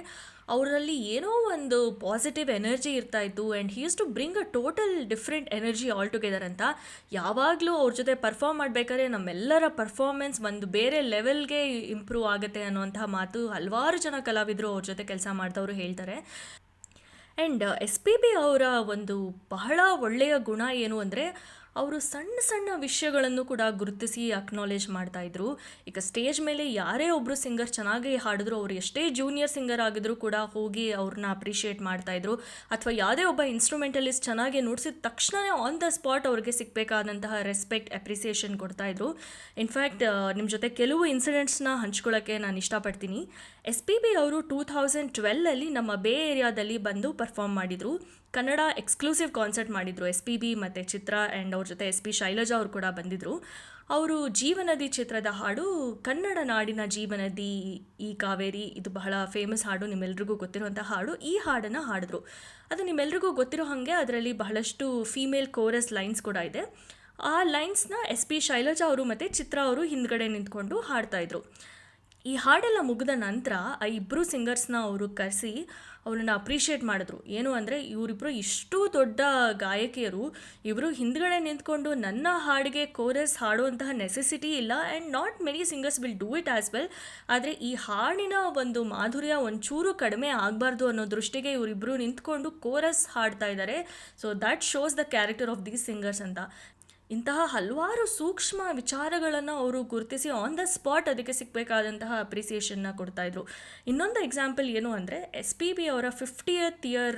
ಅವರಲ್ಲಿ ಏನೋ ಒಂದು ಪಾಸಿಟಿವ್ ಎನರ್ಜಿ ಇರ್ತಾಯಿತ್ತು and he use to bring a total different energy all together ಅಂತ. ಯಾವಾಗಲೂ ಅವ್ರ ಜೊತೆ ಪರ್ಫಾರ್ಮ್ ಮಾಡಬೇಕಾದ್ರೆ ನಮ್ಮೆಲ್ಲರ ಪರ್ಫಾರ್ಮೆನ್ಸ್ ಒಂದು ಬೇರೆ ಲೆವೆಲ್ಗೆ ಇಂಪ್ರೂವ್ ಆಗುತ್ತೆ ಅನ್ನುವಂತಹ ಮಾತು ಹಲವಾರು ಜನ ಕಲಾವಿದರು ಅವ್ರ ಜೊತೆ ಕೆಲಸ ಮಾಡಿದವರು ಹೇಳ್ತಾರೆ. ಆ್ಯಂಡ್ SPB ಅವರ ಒಂದು ಬಹಳ ಒಳ್ಳೆಯ ಗುಣ ಏನು ಅಂದರೆ, ಅವರು ಸಣ್ಣ ಸಣ್ಣ ವಿಷಯಗಳನ್ನು ಕೂಡ ಗುರುತಿಸಿ ಅಕ್ನಾಲೇಜ್ ಮಾಡ್ತಾಯಿದ್ರು. ಈಗ ಸ್ಟೇಜ್ ಮೇಲೆ ಯಾರೇ ಒಬ್ಬರು ಸಿಂಗರ್ ಚೆನ್ನಾಗಿ ಹಾಡಿದ್ರು, ಅವರು ಎಷ್ಟೇ ಜೂನಿಯರ್ ಸಿಂಗರ್ ಆಗಿದ್ರು ಕೂಡ ಹೋಗಿ ಅವ್ರನ್ನ ಅಪ್ರಿಷಿಯೇಟ್ ಮಾಡ್ತಾಯಿದ್ರು. ಅಥವಾ ಯಾವುದೇ ಒಬ್ಬ ಇನ್ಸ್ಟ್ರೂಮೆಂಟಲಿಸ್ಟ್ ಚೆನ್ನಾಗಿ ನುಡಿಸಿದ ತಕ್ಷಣವೇ ಆನ್ ದ ಸ್ಪಾಟ್ ಅವ್ರಿಗೆ ಸಿಗಬೇಕಾದಂತಹ ರೆಸ್ಪೆಕ್ಟ್ ಅಪ್ರಿಸಿಯೇಷನ್ ಕೊಡ್ತಾಯಿದ್ರು. ಇನ್ಫ್ಯಾಕ್ಟ್ ನಿಮ್ಮ ಜೊತೆ ಕೆಲವು ಇನ್ಸಿಡೆಂಟ್ಸ್ನ ಹಂಚ್ಕೊಳ್ಳೋಕ್ಕೆ ನಾನು ಇಷ್ಟಪಡ್ತೀನಿ. SPB ಅವರು 2012 ನಮ್ಮ ಬೇ ಏರಿಯಾದಲ್ಲಿ ಬಂದು ಪರ್ಫಾರ್ಮ್ ಮಾಡಿದರು. ಕನ್ನಡ ಎಕ್ಸ್ಕ್ಲೂಸಿವ್ ಕಾನ್ಸರ್ಟ್ ಮಾಡಿದರು. SPB ಮತ್ತು ಚಿತ್ರ ಆ್ಯಂಡ್ ಅವ್ರ ಜೊತೆ SP ಶೈಲಜಾ ಅವರು ಕೂಡ ಬಂದಿದ್ದರು. ಅವರು ಜೀವನದಿ ಚಿತ್ರದ ಹಾಡು ಕನ್ನಡ ನಾಡಿನ ಜೀವನದಿ ಈ ಕಾವೇರಿ, ಇದು ಬಹಳ ಫೇಮಸ್ ಹಾಡು, ನಿಮ್ಮೆಲ್ರಿಗೂ ಗೊತ್ತಿರುವಂಥ ಹಾಡು. ಈ ಹಾಡನ್ನು ಹಾಡಿದ್ರು. ಅದು ನಿಮ್ಮೆಲ್ರಿಗೂ ಗೊತ್ತಿರೋ ಹಾಗೆ ಅದರಲ್ಲಿ ಬಹಳಷ್ಟು ಫೀಮೇಲ್ ಕೋರಸ್ ಲೈನ್ಸ್ ಕೂಡ ಇದೆ. ಆ ಲೈನ್ಸ್ನ SP ಶೈಲಜಾ ಅವರು ಮತ್ತು ಚಿತ್ರ ಅವರು ಹಿಂದ್ಗಡೆ ನಿಂತ್ಕೊಂಡು ಹಾಡ್ತಾಯಿದ್ರು. ಈ ಹಾಡೆಲ್ಲ ಮುಗಿದ ನಂತರ ಆ ಇಬ್ಬರು ಸಿಂಗರ್ಸ್ನ ಅವರು ಕರೆಸಿ ಅವ್ರನ್ನ ಅಪ್ರಿಷಿಯೇಟ್ ಮಾಡಿದ್ರು. ಏನು ಅಂದರೆ, ಇವರಿಬ್ಬರು ಇಷ್ಟು ದೊಡ್ಡ ಗಾಯಕಿಯರು, ಇವರು ಹಿಂದ್ಗಡೆ ನಿಂತ್ಕೊಂಡು ನನ್ನ ಹಾಡಿಗೆ ಕೋರಸ್ ಹಾಡುವಂತಹ ನೆಸೆಸಿಟಿ ಇಲ್ಲ and not many singers will do it as well. ಆದರೆ ಈ ಹಾಡಿನ ಒಂದು ಮಾಧುರ್ಯ ಒಂಚೂರು ಕಡಿಮೆ ಆಗಬಾರ್ದು ಅನ್ನೋ ದೃಷ್ಟಿಗೆ ಇವರಿಬ್ಬರು ನಿಂತ್ಕೊಂಡು ಕೋರಸ್ ಹಾಡ್ತಾ ಇದ್ದಾರೆ. So that shows the character of these singers ಅಂತ. ಇಂತಹ ಹಲವಾರು ಸೂಕ್ಷ್ಮ ವಿಚಾರಗಳನ್ನು ಅವರು ಗುರುತಿಸಿ ಆನ್ ದ ಸ್ಪಾಟ್ ಅದಕ್ಕೆ ಸಿಗಬೇಕಾದಂತಹ ಅಪ್ರಿಸಿಯೇಷನ್ನ ಕೊಡ್ತಾಯಿದ್ರು. ಇನ್ನೊಂದು ಎಕ್ಸಾಂಪಲ್ ಏನು ಅಂದರೆ, SPB ಅವರ 50th ಇಯರ್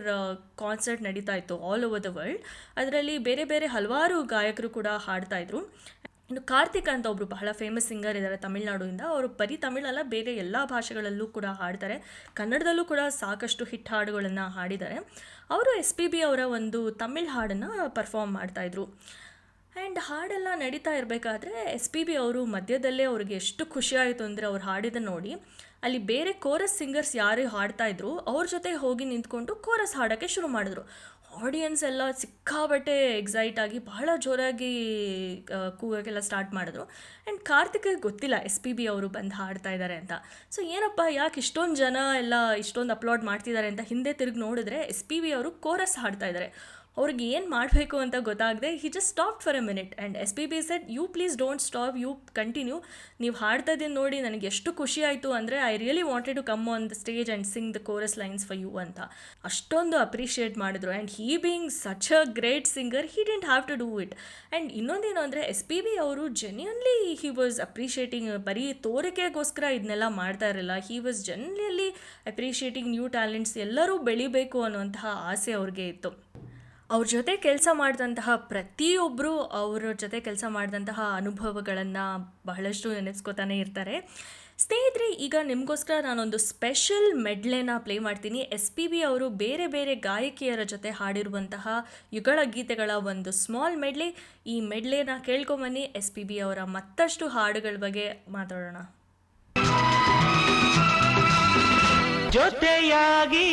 ಕಾನ್ಸರ್ಟ್ ನಡೀತಾ ಇತ್ತು ಆಲ್ ಓವರ್ ದ ವರ್ಲ್ಡ್. ಅದರಲ್ಲಿ ಬೇರೆ ಬೇರೆ ಹಲವಾರು ಗಾಯಕರು ಕೂಡ ಹಾಡ್ತಾಯಿದ್ರು. ಇನ್ನು ಕಾರ್ತಿಕ್ ಅಂತ ಒಬ್ಬರು ಬಹಳ ಫೇಮಸ್ ಸಿಂಗರ್ ಇದ್ದಾರೆ ತಮಿಳ್ನಾಡುವಿಂದ. ಅವರು ಬರೀ ತಮಿಳಲ್ಲ, ಬೇರೆ ಎಲ್ಲ ಭಾಷೆಗಳಲ್ಲೂ ಕೂಡ ಹಾಡ್ತಾರೆ. ಕನ್ನಡದಲ್ಲೂ ಕೂಡ ಸಾಕಷ್ಟು ಹಿಟ್ ಹಾಡುಗಳನ್ನು ಹಾಡಿದ್ದಾರೆ. ಅವರು SPB ಅವರ ಒಂದು ತಮಿಳ್ ಹಾಡನ್ನು ಪರ್ಫಾರ್ಮ್ ಮಾಡ್ತಾಯಿದ್ರು. ಆ್ಯಂಡ್ ಹಾಡೆಲ್ಲ ನಡೀತಾ ಇರಬೇಕಾದ್ರೆ SPB ಅವರು ಮಧ್ಯದಲ್ಲೇ ಅವ್ರಿಗೆ ಎಷ್ಟು ಖುಷಿಯಾಯಿತು ಅಂದರೆ, ಅವ್ರು ಹಾಡಿದ ನೋಡಿ ಅಲ್ಲಿ ಬೇರೆ ಕೋರಸ್ ಸಿಂಗರ್ಸ್ ಯಾರು ಹಾಡ್ತಾಯಿದ್ರು ಅವ್ರ ಜೊತೆ ಹೋಗಿ ನಿಂತ್ಕೊಂಡು ಕೋರಸ್ ಹಾಡೋಕ್ಕೆ ಶುರು ಮಾಡಿದ್ರು. ಆಡಿಯನ್ಸ್ ಎಲ್ಲ ಸಿಕ್ಕಾಬಟ್ಟೆ ಎಕ್ಸೈಟ್ ಆಗಿ ಬಹಳ ಜೋರಾಗಿ ಕೂಗೋಕ್ಕೆಲ್ಲ ಸ್ಟಾರ್ಟ್ ಮಾಡಿದ್ರು. ಆ್ಯಂಡ್ ಕಾರ್ತಿಕ್ಗೆ ಗೊತ್ತಿಲ್ಲ SPB ಅವರು ಬಂದು ಹಾಡ್ತಾ ಇದ್ದಾರೆ ಅಂತ. ಸೊ ಏನಪ್ಪ, ಯಾಕೆ ಇಷ್ಟೊಂದು ಜನ ಎಲ್ಲ ಇಷ್ಟೊಂದು ಅಪ್ಲೋಡ್ ಮಾಡ್ತಿದ್ದಾರೆ ಅಂತ ಹಿಂದೆ ತಿರುಗಿ ನೋಡಿದ್ರೆ SPB ಅವರು ಕೋರಸ್ ಹಾಡ್ತಾ ಇದ್ದಾರೆ. ಅವ್ರಿಗೆ ಏನು ಮಾಡಬೇಕು ಅಂತ ಗೊತ್ತಾಗದೆ he just stop for a minute and SPB said, you please don't stop, you continue. ನೀವು ಹಾಡ್ತಾ ಇದ್ದೀನಿ ನೋಡಿ, ನನಗೆ ಎಷ್ಟು ಖುಷಿ ಆಯಿತು ಅಂದರೆ I really wanted to come on the stage and sing the chorus lines for you ಅಂತ ಅಷ್ಟೊಂದು ಅಪ್ರಿಷಿಯೇಟ್ ಮಾಡಿದ್ರು. And he being such a great singer, he didn't have to do it. And ಇನ್ನೊಂದೇನು ಅಂದರೆ, SPB ಅವರು genuinely he was appreciating, ಬರೀ ತೋರಿಕೆಗೋಸ್ಕರ ಇದನ್ನೆಲ್ಲ ಮಾಡ್ತಾ ಇರಲಿಲ್ಲ. He was genuinely appreciating new talents, ಎಲ್ಲರೂ ಬೆಳಿಬೇಕು ಅನ್ನುವಂತಹ ಆಸೆ ಅವ್ರಿಗೆ ಇತ್ತು. ಅವ್ರ ಜೊತೆ ಕೆಲಸ ಮಾಡಿದಂತಹ ಪ್ರತಿಯೊಬ್ಬರು ಅವ್ರ ಜೊತೆ ಕೆಲಸ ಮಾಡಿದಂತಹ ಅನುಭವಗಳನ್ನು ಬಹಳಷ್ಟು ನೆನೆಸ್ಕೋತಾನೆ ಇರ್ತಾರೆ. ಸ್ನೇಹಿತರೆ, ಈಗ ನಿಮಗೋಸ್ಕರ ನಾನೊಂದು ಸ್ಪೆಷಲ್ ಮೆಡ್ಲೆನ ಪ್ಲೇ ಮಾಡ್ತೀನಿ. SPB ಅವರು ಬೇರೆ ಬೇರೆ ಗಾಯಕಿಯರ ಜೊತೆ ಹಾಡಿರುವಂತಹ ಯುಗಳ ಗೀತೆಗಳ ಒಂದು ಸ್ಮಾಲ್ ಮೆಡ್ಲೆ. ಈ ಮೆಡ್ಲೆನ ಕೇಳ್ಕೊಂಬನ್ನಿ. SPB ಅವರ ಮತ್ತಷ್ಟು ಹಾಡುಗಳ ಬಗ್ಗೆ ಮಾತಾಡೋಣ. ಜೊತೆಯಾಗಿ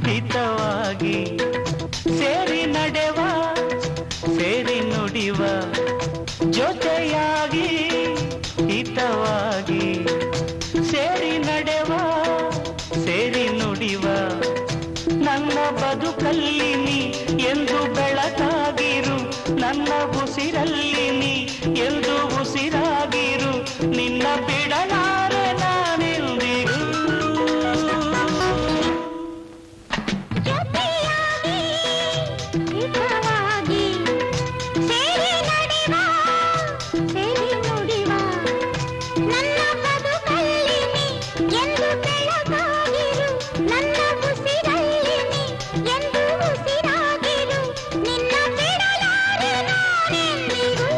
ಹಿತವಾಗಿ ಸೇರಿ ನಡೆವ ಸೇರಿ ನುಡಿವ ಜೊತೆಯಾಗಿ ಹಿತವಾಗಿ ಸೇರಿ ನಡೆವ ಸೇರಿ ನುಡಿವ ನನ್ನ ಬದುಕಲ್ಲಿ ನೀ ಎಂದು ಬೆಳಕಾಗಿರು ನನ್ನ ಉಸಿರಲ್ಲಿ ನೀ ಎಂದು ಉಸಿರಾಗಿರು ನಿನ್ನ ಬಿಡಲಾರೆ ನಾನೆಂದಿಗೂ ಜೊತೆಯಾಗಿ ಹಿತವಾಗಿ ಸೇರಿ ನಡೆವ ಸೇರಿ ನುಡಿವ ನನ್ನ ಬದುಕಲ್ಲಿ ನೀ ಎಂದು ಬೆಳಕಾಗಿರು ನನ್ನ ಉಸಿರಲ್ಲಿ ನೀ ಎಂದು ಉಸಿರಾಗಿರು ನಿನ್ನ ಬಿಡಲಾರೆ ನಾನೆಂದಿಗೂ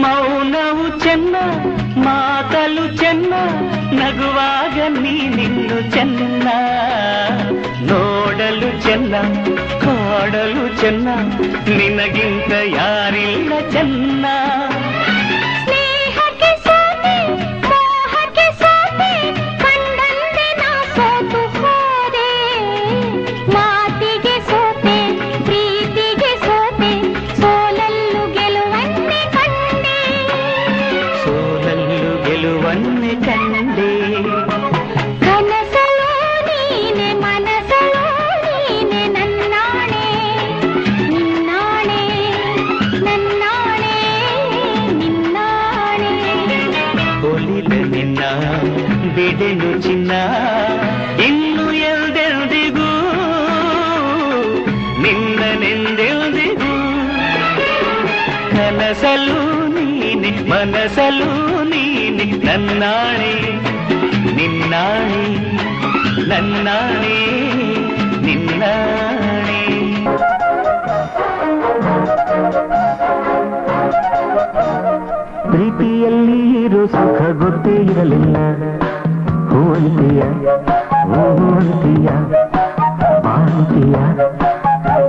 ಮೌನವು ಚೆನ್ನ ಮಾತಲು ಚೆನ್ನ ನಗುವಾಗ ನೀನಿನ್ನು ಚೆನ್ನ ನೋಡಲು ಚೆನ್ನ ಕಾಡಲು ಚೆನ್ನ ನಿನಗಿಂತ ಯಾರಿಲ್ಲ ಚೆನ್ನ ಸ್ನೇಹಕ್ಕೆ ಸೋತೆ ಮೋಹಕ್ಕೆ ಸೋತೆ ಕಂಡಂತೆ ನಾ ಸೋತು ಹೋದೆ ಮಾತಿಗೆ ಸೋತೆ ಪ್ರೀತಿಗೆ ಸೋತೆ ಸೋಲಲ್ಲು ಗೆಲುವನ್ನೇ ಕಂಡೆ ಸೋಲಲ್ಲು ಗೆಲುವನ್ನೇ ಕಂಡೆ ಕನಸಲು ನೀನೆ ಮನಸಲು ನೀನೆ ನನ್ನಾಣೆ ನಿನ್ನಾಣೆ ನನ್ನಾಣೆ ನಿನ್ನಾಣೆ ಒಲಿದ ನಿನ್ನ ಬಿಡೆನು ಚಿನ್ನ ಇನ್ನು ಎಲ್ದೆಲ್ದಿಗೂ ನಿನ್ನನೆಂದೆಲ್ದಿಗೂ ಕನಸಲು ನೀನೆ ಮನಸಲು ನೀನೆ ನನ್ನಾಣೆ ನಿನ್ನಾಣೆ ನನ್ನಾಣೆ ನಿನ್ನಾಣೆ ಪ್ರೀತಿಯಲ್ಲಿ ಇರೋ ಸುಖ ಗೊತ್ತೇ ಇರಲಿಲ್ಲ ಹೂವಂತಿಯ ಹೂವಂತಿಯ ಬಾಂತಿಯ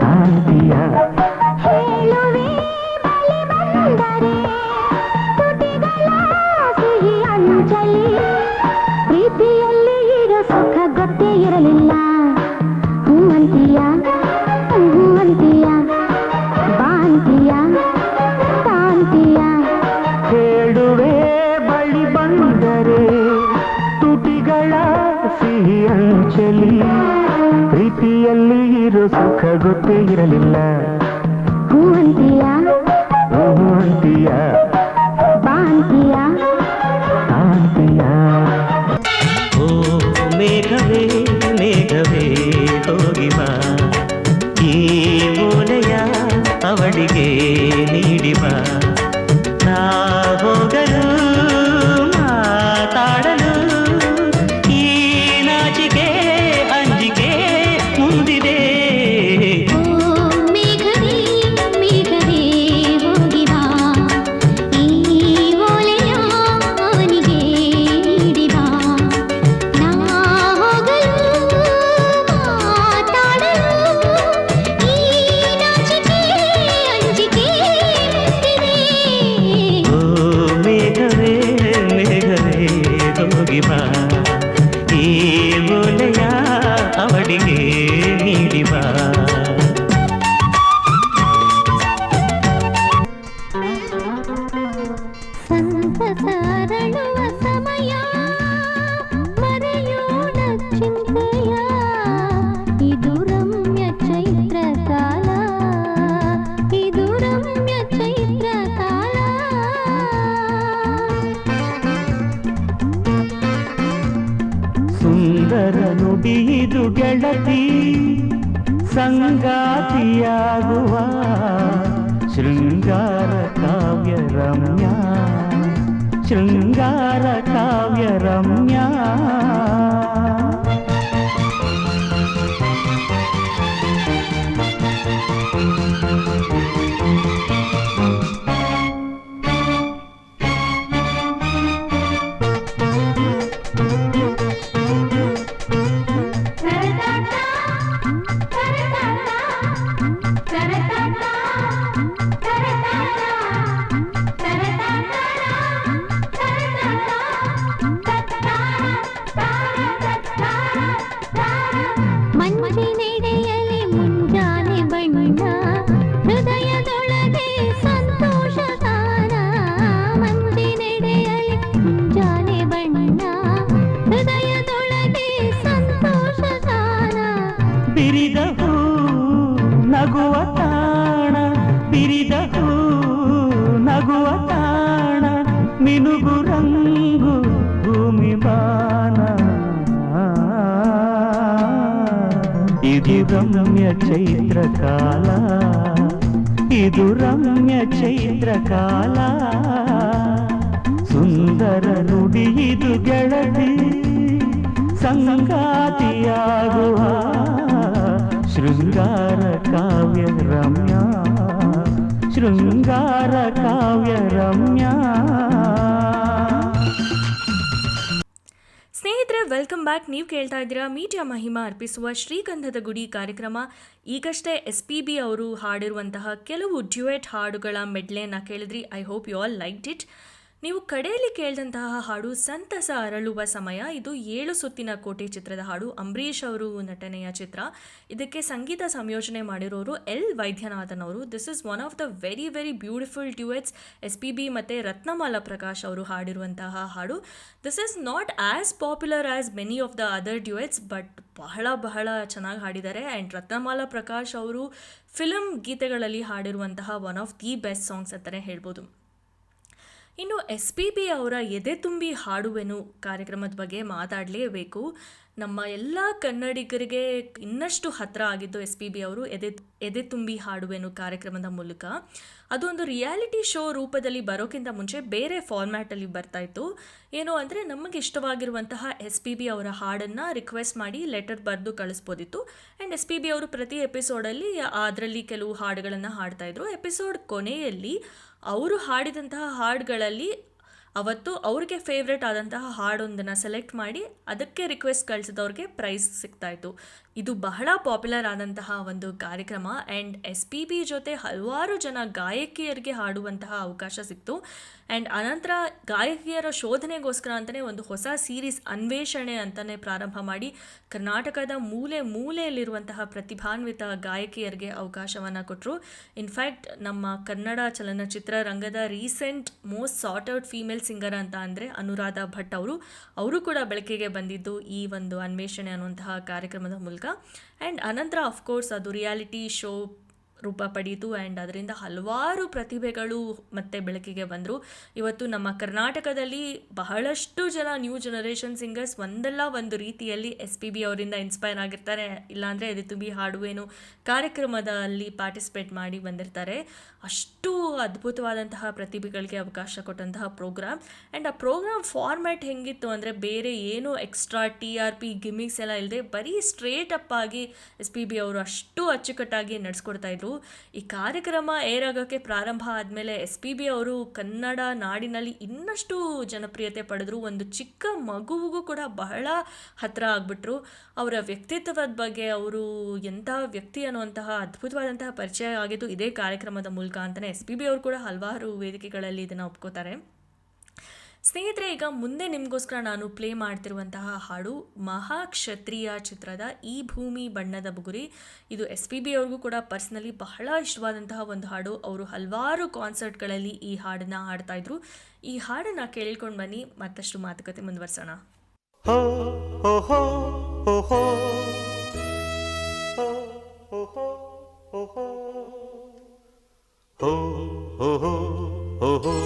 ತಾಂತಿಯ ಹೇಳುವೆ ಬಲೆ ಬಂದರೆ ತುಟಿಗಳ ಸಿಹಿ ಅಂಚಲಿ ಪ್ರೀತಿಯಲ್ಲಿ ಇರೋ ಸುಖ ಗೊತ್ತೇ ಇರಲಿಲ್ಲ ಹೂವಂತಿಯ ಹೂವಂತಿಯ ಬಾಂತಿಯ ತಾಂತಿಯ ಹೇಳುವೆ ಬಳಿ ಬಂದರೆ ತುಟಿಗಳ ಸಿಹಿ ಅಂಚಲಿ ಪ್ರೀತಿಯಲ್ಲಿ ಇರೋ ಸುಖ ಗೊತ್ತೇ ಇರಲಿಲ್ಲ ಹೂವಂತಿಯ ಹೂವಂತಿಯ ಬಾಂತಿಯ ತಾಂತಿಯ ಓ ಮೇಘವೇ ಮೇಘವೇ ಹೋಗಿ ಬಾ ಈ ಮೂಲೆಯ ಅವಳಿಗೆ ನೀಡಿ ಬಾ ನಾ ಹೋಗಲು ಮಾತಾಡಲು ಈ ನಾಚಿಕೆ ಅಂಜಿಕೆ ಮುಂದಿದೆ ಮೇಘವೇ ಮೇಘವೇ ಹೋಗಿ ಬಾ ಈ ಓಲೆಯ ಅವನಿಗೆ ನೀಡಿ ಬಾ ನಾ ಹೋಗಲು ಮಾತಾಡಲು ಈ ನಾಚಿಕೆ ಅಂಜಿಕೆ ಮುಂದಿದೆ ಓ ಮೇಘವೇ ಮೇಘವೇ ಹೋಗಿ ಬಾ ಈ ಮೂಲೆಯ ಅವಳಿಗೆ ನೀಡಿ ಬಾ ಸಂತಸ ಅರಳುವ ಸಮಯ ಮರೆಯೋಣ ಚಿಂತೆಯ ಇದು ರಮ್ಯ ಚೈತ್ರ ಕಾಲ ಇದು ರಮ್ಯ ಚೈತ್ರ ಕಾಲ ಸುಂದರ ನುಡಿಯಿದು ಗೆಳತಿ ಸಂಗಾತಿಯಾಗುವ ಶೃಂಗಾರ ಕಾವ್ಯ ರಮ್ಯ ಶೃಂಗಾರ ಕಾವ್ಯ ರಮ್ಯ ಕರತಾಟ ನಗುವ ತಾಣ ಬಿರಿದ ಹೂ ನಗುವ ತಾಣ ಮಿನುಗು ರಂಗು ಭೂಮಿ ಬಾನ ಇದು ರಮ್ಯ ಚೈತ್ರ ಕಾಲ ಇದು ರಮ್ಯ ಚೈತ್ರ ಕಾಲ ಸುಂದರ ನುಡಿ ಇದು ಗೆಳತಿ ಸಂಗಾತಿಯಾಗುವ ಶೃಂಗಾರ ಕಾವ್ಯ ರಮ್ಯ ಶೃಂಗಾರ ಕಾವ್ಯ ರಮ್ಯ. ಸ್ನೇಹಿತರೆ, ವೆಲ್ಕಮ್ ಬ್ಯಾಕ್. ನೀವು ಕೇಳ್ತಾ ಇದ್ದೀರಾ ಮೀಡಿಯಾ ಮಹಿಮಾ ಅರ್ಪಿಸುವ ಶ್ರೀಗಂಧದ ಗುಡಿ ಕಾರ್ಯಕ್ರಮ. ಈಗಷ್ಟೇ SPB ಅವರು ಹಾಡಿರುವಂತಹ ಕೆಲವು ಡ್ಯುಯೆಟ್ ಹಾಡುಗಳ ಮೆಡ್ಲೆಯನ್ನು ಕೇಳಿದ್ರಿ. I hope you all liked it. ನೀವು ಕಡೆಯಲ್ಲಿ ಕೇಳಿದಂತಹ ಹಾಡು ಸಂತಸ ಅರಳುವ ಸಮಯ. ಇದು 7 ಸುತ್ತಿನ ಕೋಟೆ ಚಿತ್ರದ ಹಾಡು. ಅಂಬರೀಷ್ ಅವರು ನಟನೆಯ ಚಿತ್ರ. ಇದಕ್ಕೆ ಸಂಗೀತ ಸಂಯೋಜನೆ ಮಾಡಿರೋರು L. ವೈದ್ಯನಾಥನ್ ಅವರು. This is one of the very very beautiful duets. SPB ಮತ್ತು ರತ್ನಮಾಲಾ ಪ್ರಕಾಶ್ ಅವರು ಹಾಡಿರುವಂತಹ ಹಾಡು. This is not as popular as many of the other duets, but ಬಹಳ ಚೆನ್ನಾಗಿ ಹಾಡಿದ್ದಾರೆ. ಆ್ಯಂಡ್ ರತ್ನಮಾಲಾ ಪ್ರಕಾಶ್ ಅವರು ಫಿಲಮ್ ಗೀತೆಗಳಲ್ಲಿ ಹಾಡಿರುವಂತಹ one of the best songs ಅಂತಲೇ ಹೇಳ್ಬೋದು. ಇನ್ನು SPB ಅವರ ಎದೆ ತುಂಬಿ ಹಾಡುವೆನು ಕಾರ್ಯಕ್ರಮದ ಬಗ್ಗೆ ಮಾತಾಡಲೇಬೇಕು. ನಮ್ಮ ಎಲ್ಲ ಕನ್ನಡಿಗರಿಗೆ ಇನ್ನಷ್ಟು ಹತ್ತಿರ ಆಗಿದ್ದು SPB ಅವರು ಎದೆ ತುಂಬಿ ಹಾಡುವೆನು ಕಾರ್ಯಕ್ರಮದ ಮೂಲಕ. ಅದು ಒಂದು ರಿಯಾಲಿಟಿ ಶೋ ರೂಪದಲ್ಲಿ ಬರೋಕ್ಕಿಂತ ಮುಂಚೆ ಬೇರೆ ಫಾರ್ಮ್ಯಾಟಲ್ಲಿ ಬರ್ತಾಯಿತ್ತು. ಏನು ಅಂದರೆ, ನಮಗೆ ಇಷ್ಟವಾಗಿರುವಂತಹ SPB ಅವರ ಹಾಡನ್ನು ರಿಕ್ವೆಸ್ಟ್ ಮಾಡಿ ಲೆಟರ್ ಬರೆದು ಕಳಿಸ್ಬೋದಿತ್ತು. ಆ್ಯಂಡ್ SPB ಅವರು ಪ್ರತಿ ಎಪಿಸೋಡಲ್ಲಿ ಅದರಲ್ಲಿ ಕೆಲವು ಹಾಡುಗಳನ್ನು ಹಾಡ್ತಾಯಿದ್ರು. ಎಪಿಸೋಡ್ ಕೊನೆಯಲ್ಲಿ ಅವರು ಹಾಡಿದಂತಹ ಹಾಡುಗಳಲ್ಲಿ ಅವತ್ತು ಅವ್ರಿಗೆ ಫೇವ್ರೆಟ್ ಆದಂತಹ ಹಾಡೊಂದನ್ನು ಸೆಲೆಕ್ಟ್ ಮಾಡಿ ಅದಕ್ಕೆ ರಿಕ್ವೆಸ್ಟ್ ಕಳಿಸಿದವ್ರಿಗೆ ಪ್ರೈಸ್ ಸಿಗ್ತಾಯಿತ್ತು. ಇದು ಬಹಳ ಪಾಪ್ಯುಲರ್ ಆದಂತಹ ಒಂದು ಕಾರ್ಯಕ್ರಮ. ಆ್ಯಂಡ್ SPB ಜೊತೆ ಹಲವಾರು ಜನ ಗಾಯಕಿಯರಿಗೆ ಹಾಡುವಂತಹ ಅವಕಾಶ ಸಿಕ್ತು. ಆ್ಯಂಡ್ ಅನಂತರ ಗಾಯಕಿಯರ ಶೋಧನೆಗೋಸ್ಕರ ಅಂತಲೇ ಒಂದು ಹೊಸ ಸೀರೀಸ್ ಅನ್ವೇಷಣೆ ಅಂತಲೇ ಪ್ರಾರಂಭ ಮಾಡಿ ಕರ್ನಾಟಕದ ಮೂಲೆ ಮೂಲೆಯಲ್ಲಿರುವಂತಹ ಪ್ರತಿಭಾನ್ವಿತ ಗಾಯಕಿಯರಿಗೆ ಅವಕಾಶವನ್ನು ಕೊಟ್ಟರು. ಇನ್ಫ್ಯಾಕ್ಟ್ ನಮ್ಮ ಕನ್ನಡ ಚಲನಚಿತ್ರ ರಂಗದ recent most sort out female singer ಅಂತ ಅಂದರೆ ಅನುರಾಧ ಭಟ್ ಅವರು ಕೂಡ ಬೆಳಕಿಗೆ ಬಂದಿದ್ದು ಈ ಒಂದು ಅನ್ವೇಷಣೆ ಅನ್ನುವಂತಹ ಕಾರ್ಯಕ್ರಮದ ಮೂಲಕ. ಆ್ಯಂಡ್ ಅನಂತರ ಅಫ್ಕೋರ್ಸ್ ಅದು ರಿಯಾಲಿಟಿ ಶೋ ರೂಪ ಪಡೀತು. ಆ್ಯಂಡ್ ಅದರಿಂದ ಹಲವಾರು ಪ್ರತಿಭೆಗಳು ಮತ್ತೆ ಬೆಳಕಿಗೆ ಬಂದರು. ಇವತ್ತು ನಮ್ಮ ಕರ್ನಾಟಕದಲ್ಲಿ ಬಹಳಷ್ಟು ಜನ ನ್ಯೂ ಜನರೇಷನ್ ಸಿಂಗರ್ಸ್ ಒಂದಲ್ಲ ಒಂದು ರೀತಿಯಲ್ಲಿ SPB ಅವರಿಂದ ಇನ್ಸ್ಪೈರ್ ಆಗಿರ್ತಾರೆ. ಇಲ್ಲಾಂದರೆ ಎದೆ ತುಂಬಿ ಹಾಡುವೇನು ಕಾರ್ಯಕ್ರಮದಲ್ಲಿ ಪಾರ್ಟಿಸಿಪೇಟ್ ಮಾಡಿ ಬಂದಿರ್ತಾರೆ. ಅಷ್ಟು ಅದ್ಭುತವಾದಂತಹ ಪ್ರತಿಭೆಗಳಿಗೆ ಅವಕಾಶ ಕೊಟ್ಟಂತಹ ಪ್ರೋಗ್ರಾಮ್. ಆ್ಯಂಡ್ ಆ ಪ್ರೋಗ್ರಾಮ್ ಫಾರ್ಮ್ಯಾಟ್ ಹೆಂಗಿತ್ತು ಅಂದರೆ, ಬೇರೆ ಏನೂ ಎಕ್ಸ್ಟ್ರಾ TRP ಗಿಮಿಕ್ಸ್ ಎಲ್ಲ ಇಲ್ಲದೆ ಬರೀ ಸ್ಟ್ರೇಟ್ ಅಪ್ ಆಗಿ SPB ಅವರು ಅಷ್ಟು ಅಚ್ಚುಕಟ್ಟಾಗಿ ನಡೆಸ್ಕೊಡ್ತಾಯಿದ್ರು. ಈ ಕಾರ್ಯಕ್ರಮ ಏರ್ ಆಗೋಕ್ಕೆ ಪ್ರಾರಂಭ ಆದಮೇಲೆ SPB ಅವರು ಕನ್ನಡ ನಾಡಿನಲ್ಲಿ ಇನ್ನಷ್ಟು ಜನಪ್ರಿಯತೆ ಪಡೆದ್ರು. ಒಂದು ಚಿಕ್ಕ ಮಗುವಿಗೂ ಕೂಡ ಬಹಳ ಹತ್ತಿರ ಆಗಿಬಿಟ್ರು. ಅವರ ವ್ಯಕ್ತಿತ್ವದ ಬಗ್ಗೆ, ಅವರು ಎಂಥ ವ್ಯಕ್ತಿ ಅನ್ನುವಂತಹ ಅದ್ಭುತವಾದಂತಹ ಪರಿಚಯ ಆಗಿದ್ದು ಇದೇ ಕಾರ್ಯಕ್ರಮದ ಮೂಲಕ ಅಂತಲೇ SPB ಅವರು ಕೂಡ ಹಲವಾರು ವೇದಿಕೆಗಳಲ್ಲಿ ಇದನ್ನು ಒಪ್ಕೋತಾರೆ. ಸ್ನೇಹಿತರೆ, ಈಗ ಮುಂದೆ ನಿಮಗೋಸ್ಕರ ನಾನು ಪ್ಲೇ ಮಾಡ್ತಿರುವಂತಹ ಹಾಡು ಮಹಾಕ್ಷತ್ರಿಯ ಚಿತ್ರದ ಈ ಭೂಮಿ ಬಣ್ಣದ ಬುಗುರಿ. ಇದು SPB ಅವ್ರಿಗೂ ಕೂಡ ಪರ್ಸ್ನಲಿ ಬಹಳ ಇಷ್ಟವಾದಂತಹ ಒಂದು ಹಾಡು. ಅವರು ಹಲವಾರು ಕಾನ್ಸರ್ಟ್ಗಳಲ್ಲಿ ಈ ಹಾಡನ್ನು ಹಾಡ್ತಾಯಿದ್ರು. ಈ ಹಾಡನ್ನು ಕೇಳ್ಕೊಂಡು ಬನ್ನಿ, ಮತ್ತಷ್ಟು ಮಾತುಕತೆ ಮುಂದುವರ್ಸೋಣ. ಹೋ ಹೋ ಹೋ ಹೋ ಹೋ ಹೋ ಹೋ ಹೋ ಹೋ ಹೋ ಹೋ ಹೋ ಹೋ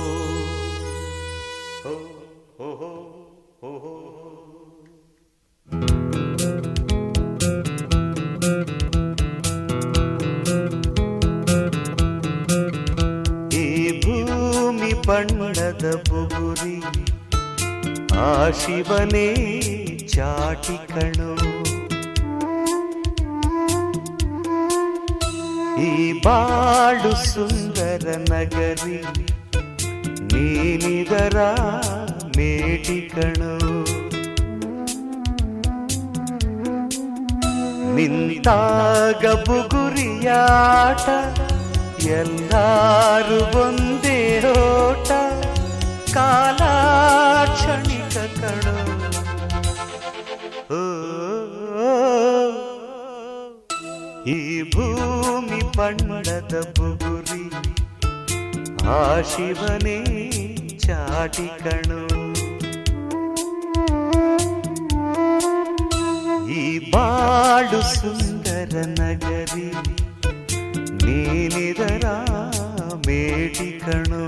ಬಣ್ಣದ ಬುಗುರಿ ಆ ಶಿವನೇ ಚಾಟಿ ಕಣೋ, ಈ ಬಾಳು ಸುಂದರ ನಗರಿ ನೀನಿದರ ಮೇಟಿ ಕಣೋ. ನಿಂತಾಗ ಬುಗುರಿಯಾಟ ಎಲ್ಲಾರು ಒಂದೇ ಓಟ, ಕಾಲ ಕ್ಷಣಿಕ ಕಣೋ. ಈ ಭೂಮಿ ಬಣ್ಣದ ಬುಗುರಿ ಆ ಶಿವನೇ ಚಾಟಿ ಕಣೋ, ಈ ಬಾಳು ಸುಂದರ ನಗರಿ ಕಣೋ.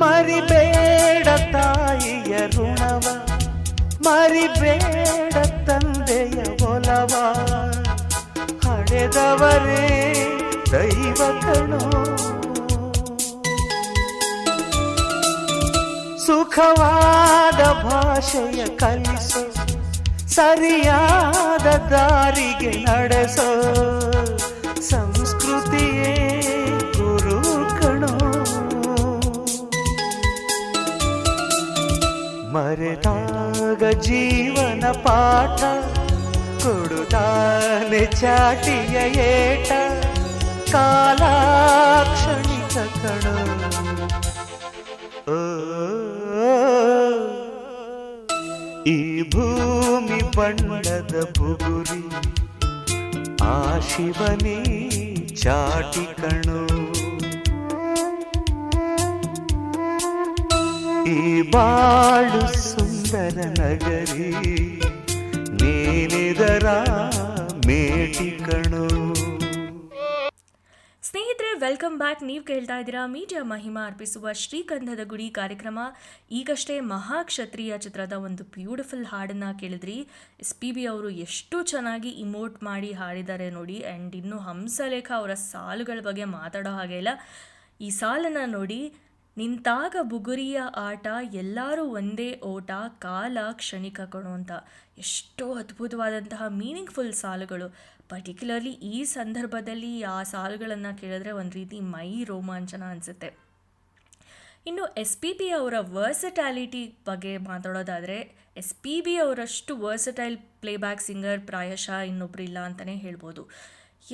ಮರಿಬೇಡ ತಾಯಿಯ ಋಣವ, ಮರಿಬೇಡ ತಂದೆಯ ಒಲವ, ಹಡೆದವರೇ ದೈವ ಕಣೋ. ಸುಖವಾದ ಭಾಷೆಯ ಕಲಿಸೋ, ಸರಿಯಾದ ದಾರಿಗೆ ನಡೆಸೋ, ಸಂಸ್ಕೃತಿಯೇ ಗುರು ಕಣೋ. ಮರೆತಾಗ ಜೀವನ ಪಾಠ ಕೊಡುತ್ತಾನೆ ಚಾಟಿಯ ಏಟ, ಕಾಲಾಕ್ಷಣಿಕ ಕಣೋ. ಈ ಭೂಮಿ ಬಣ್ಣದ ಬುಗುರಿ, ಆ ಶಿವನೇ ಚಾಟಿ ಕಣೋ. ಈ ಬಾಳು ಸುಂದರ ನಗರಿ, ನೀನಿದರ ಮೇಟಿ ಕಣೋ. ಸ್ನೇಹಿತರೆ, ವೆಲ್ಕಮ್ ಬ್ಯಾಕ್. ನೀವು ಕೇಳ್ತಾ ಇದ್ದೀರಾ ಮೀಡಿಯಾ ಮಹಿಮಾ ಅರ್ಪಿಸುವ ಶ್ರೀಗಂಧದ ಗುಡಿ ಕಾರ್ಯಕ್ರಮ. ಈಗಷ್ಟೇ ಮಹಾಕ್ಷತ್ರಿಯ ಚಿತ್ರದ ಒಂದು ಬ್ಯೂಟಿಫುಲ್ ಹಾಡನ್ನು ಕೇಳಿದ್ರಿ. SPB ಅವರು ಎಷ್ಟು ಚೆನ್ನಾಗಿ ಇಮೋಟ್ ಮಾಡಿ ಹಾಡಿದ್ದಾರೆ ನೋಡಿ. ಆ್ಯಂಡ್ ಇನ್ನು ಹಂಸಲೇಖ ಅವರ ಸಾಲುಗಳ ಬಗ್ಗೆ ಮಾತಾಡೋ ಹಾಗೆ ಇಲ್ಲ. ಈ ಸಾಲನ್ನು ನೋಡಿ, ನಿಂತಾಗ ಬುಗುರಿಯ ಆಟ, ಎಲ್ಲರೂ ಒಂದೇ ಓಟ, ಕಾಲ ಕ್ಷಣಿಕ ಕಣೋ ಅಂತ. ಎಷ್ಟೋ ಅದ್ಭುತವಾದಂತಹ ಮೀನಿಂಗ್ಫುಲ್ ಸಾಲುಗಳು. ಪರ್ಟಿಕ್ಯುಲರ್ಲಿ ಈ ಸಂದರ್ಭದಲ್ಲಿ ಆ ಸಾಲುಗಳನ್ನು ಕೇಳಿದ್ರೆ ಒಂದು ರೀತಿ ಮೈ ರೋಮಾಂಚನ ಅನಿಸುತ್ತೆ. ಇನ್ನು SPB ಅವರ ವರ್ಸಟ್ಯಾಲಿಟಿ ಬಗ್ಗೆ ಮಾತಾಡೋದಾದರೆ, SPB ಅವರಷ್ಟು ವರ್ಸಟೈಲ್ ಪ್ಲೇಬ್ಯಾಕ್ ಸಿಂಗರ್ ಪ್ರಾಯಶಃ ಇನ್ನೊಬ್ಬರಿಲ್ಲ ಅಂತಲೇ ಹೇಳ್ಬೋದು.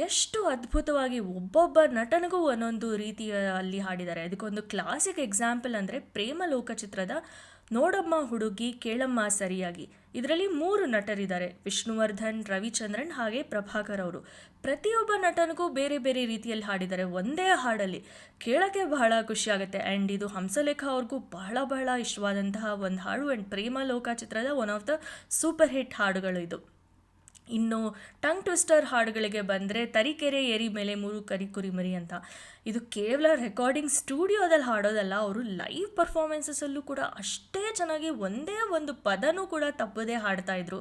ಎಷ್ಟು ಅದ್ಭುತವಾಗಿ ಒಬ್ಬೊಬ್ಬ ನಟನಿಗೂ ಒಂದೊಂದು ರೀತಿಯಲ್ಲಿ ಹಾಡಿದ್ದಾರೆ. ಅದಕ್ಕೊಂದು ಕ್ಲಾಸಿಕ್ ಎಕ್ಸಾಂಪಲ್ ಅಂದರೆ ಪ್ರೇಮಲೋಕ ಚಿತ್ರದ ನೋಡಮ್ಮ ಹುಡುಗಿ ಕೇಳಮ್ಮ ಸರಿಯಾಗಿ. ಇದರಲ್ಲಿ 3 ನಟರಿದ್ದಾರೆ, ವಿಷ್ಣುವರ್ಧನ್, ರವಿಚಂದ್ರನ್ ಹಾಗೆ ಪ್ರಭಾಕರ್ ಅವರು. ಪ್ರತಿಯೊಬ್ಬ ನಟನಿಗೂ ಬೇರೆ ಬೇರೆ ರೀತಿಯಲ್ಲಿ ಹಾಡಿದ್ದಾರೆ ಒಂದೇ ಹಾಡಲ್ಲಿ. ಕೇಳೋಕ್ಕೆ ಬಹಳ ಖುಷಿಯಾಗುತ್ತೆ. ಆ್ಯಂಡ್ ಇದು ಹಂಸಲೇಖ ಅವ್ರಿಗೂ ಬಹಳ ಬಹಳ ಇಷ್ಟವಾದಂತಹ ಒಂದು ಹಾಡು. ಆ್ಯಂಡ್ ಪ್ರೇಮಲೋಕ ಚಿತ್ರದ one of the super hit ಹಾಡುಗಳು ಇದು. ಇನ್ನು ಟಂಗ್ ಟ್ವಿಸ್ಟರ್ ಹಾಡುಗಳಿಗೆ ಬಂದರೆ, ತರೀಕೆರೆ ಏರಿ ಮೇಲೆ 3 ಕರಿ ಕುರಿಮರಿ ಅಂತ. ಇದು ಕೇವಲ ರೆಕಾರ್ಡಿಂಗ್ ಸ್ಟುಡಿಯೋದಲ್ಲಿ ಹಾಡೋದಲ್ಲ, ಅವರು ಲೈವ್ ಪರ್ಫಾರ್ಮೆನ್ಸಸ್ಸಲ್ಲೂ ಕೂಡ ಅಷ್ಟೇ ಚೆನ್ನಾಗಿ ಒಂದೇ ಒಂದು ಪದನೂ ಕೂಡ ತಪ್ಪದೇ ಹಾಡ್ತಾಯಿದ್ರು.